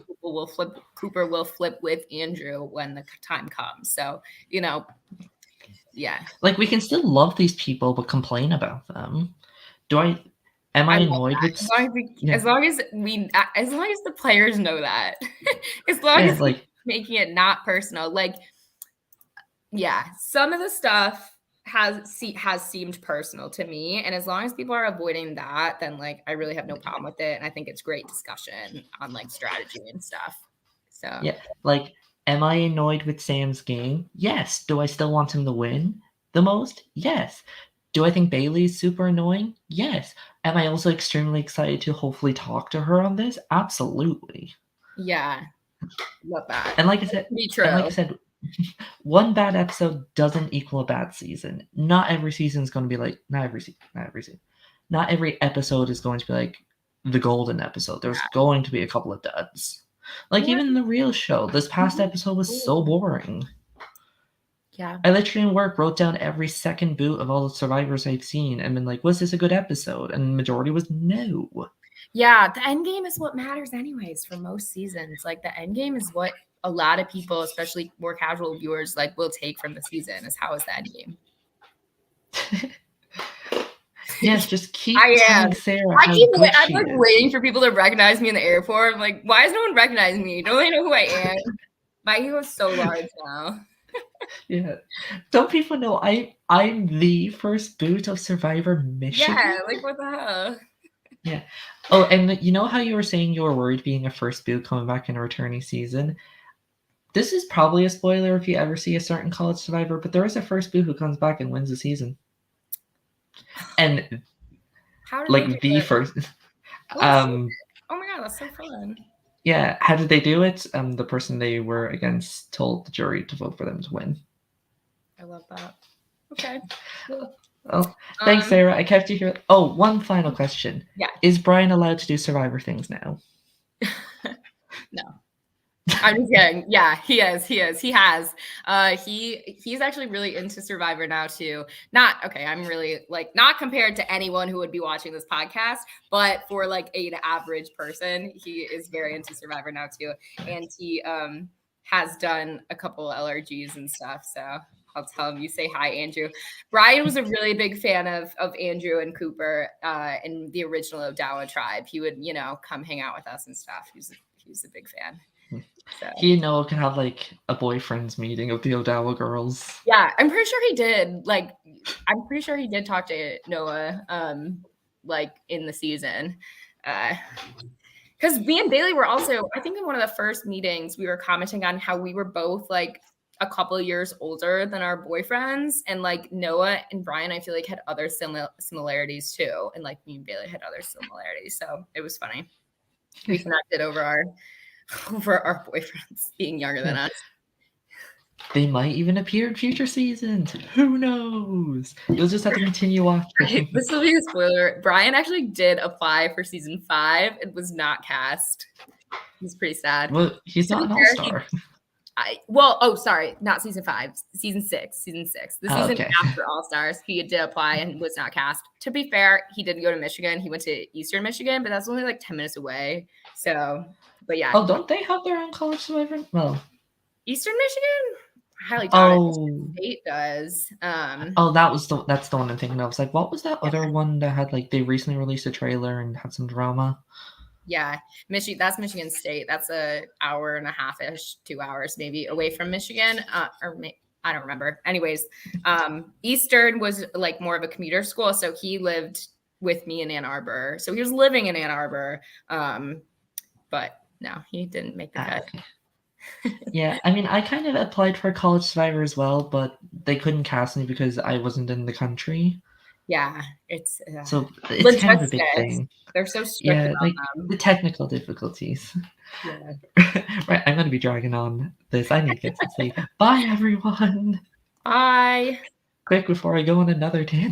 Cooper will flip with Andrew when the time comes. So, you know, yeah. Like, we can still love these people, but complain about them. Am I annoyed with as long as the players know that. As long as like making it not personal. Like, yeah, some of the stuff has seemed personal to me, and as long as people are avoiding that, then like I really have no problem with it, and I think it's great discussion on like strategy and stuff. So yeah, like, am I annoyed with Sam's game? Yes. Do I still want him to win the most? Yes. Do I think Bailey's super annoying? Yes. Am I also extremely excited to hopefully talk to her on this? Absolutely. Yeah, love that. And like I said, one bad episode doesn't equal a bad season. Not every season is going to be like, not every episode is going to be like the golden episode. There's going to be a couple of duds. Like, even in the real show, this past episode was so boring. Yeah. I literally in work wrote down every second boot of all the survivors I've seen and been like, was this a good episode? And the majority was no. Yeah, the end game is what matters anyways for most seasons. Like, the end game is what a lot of people, especially more casual viewers, like, will take from the season is how is the end game. Yes, just keep telling Sarah. I'm like waiting for people to recognize me in the airport. I'm like, why is no one recognizing me? Don't they know who I am? My ego is so large now. Yeah. Don't people know I'm the first boot of Survivor Michigan? Yeah, like, what the hell? Yeah. Oh, and you know how you were saying you were worried being a first boot coming back in a returning season? This is probably a spoiler if you ever see a certain college survivor, but there is a first boot who comes back and wins the season. And like the first oh my god, that's so fun. Yeah, how did they do it? The person they were against told the jury to vote for them to win. I love that. Okay. Cool. Oh, thanks, Sarah. I kept you here. Oh, one final question. Yeah. Is Brian allowed to do Survivor things now? No. I'm just kidding. Yeah, he is. He has. He's actually really into Survivor now too. I'm really like not compared to anyone who would be watching this podcast, but for like an average person, he is very into Survivor now too. And he has done a couple of LRGs and stuff. So I'll tell him you say hi, Andrew. Brian was a really big fan of Andrew and Cooper in the original Odawa tribe. He would, come hang out with us and stuff. He was a big fan. So. He can have like a boyfriend's meeting of the Odawa girls. Yeah, I'm pretty sure he did. Like, I'm pretty sure he did talk to Noah, like in the season, because me and Bailey were also, I think, in one of the first meetings, we were commenting on how we were both like a couple of years older than our boyfriends, and like Noah and Brian, I feel like had other similarities too, and like me and Bailey had other similarities, so it was funny. We connected over our boyfriends being younger than us. They might even appear in future seasons. Who knows? You'll just have to continue watching. This will be a spoiler. Brian actually did apply for season 5 and was not cast. He's pretty sad. Well, he's not an all-star. Sorry, not season 5, season 6. The season after All Stars, he did apply and was not cast. To be fair, he didn't go to Michigan. He went to Eastern Michigan, but that's only like 10 minutes away. So, but yeah. Oh, don't they have their own college survivor? Well, Eastern Michigan? I highly doubt it. Michigan State does. That's the one I'm thinking of. It's like, what was that other one that had like they recently released a trailer and had some drama? Yeah, that's Michigan State. That's an hour and a half-ish, 2 hours maybe away from Michigan. I don't remember. Anyways, Eastern was like more of a commuter school, so he lived with me in Ann Arbor. So he was living in Ann Arbor, but no, he didn't make the cut. Yeah, I mean, I kind of applied for College Survivor as well, but they couldn't cast me because I wasn't in the country. Yeah, it's kind of a big thing. They're so strict about like them. the technical difficulties. Yeah. Right, I'm going to be dragging on this. I need to get to sleep. Bye, everyone. Bye. Quick, before I go on another tangent.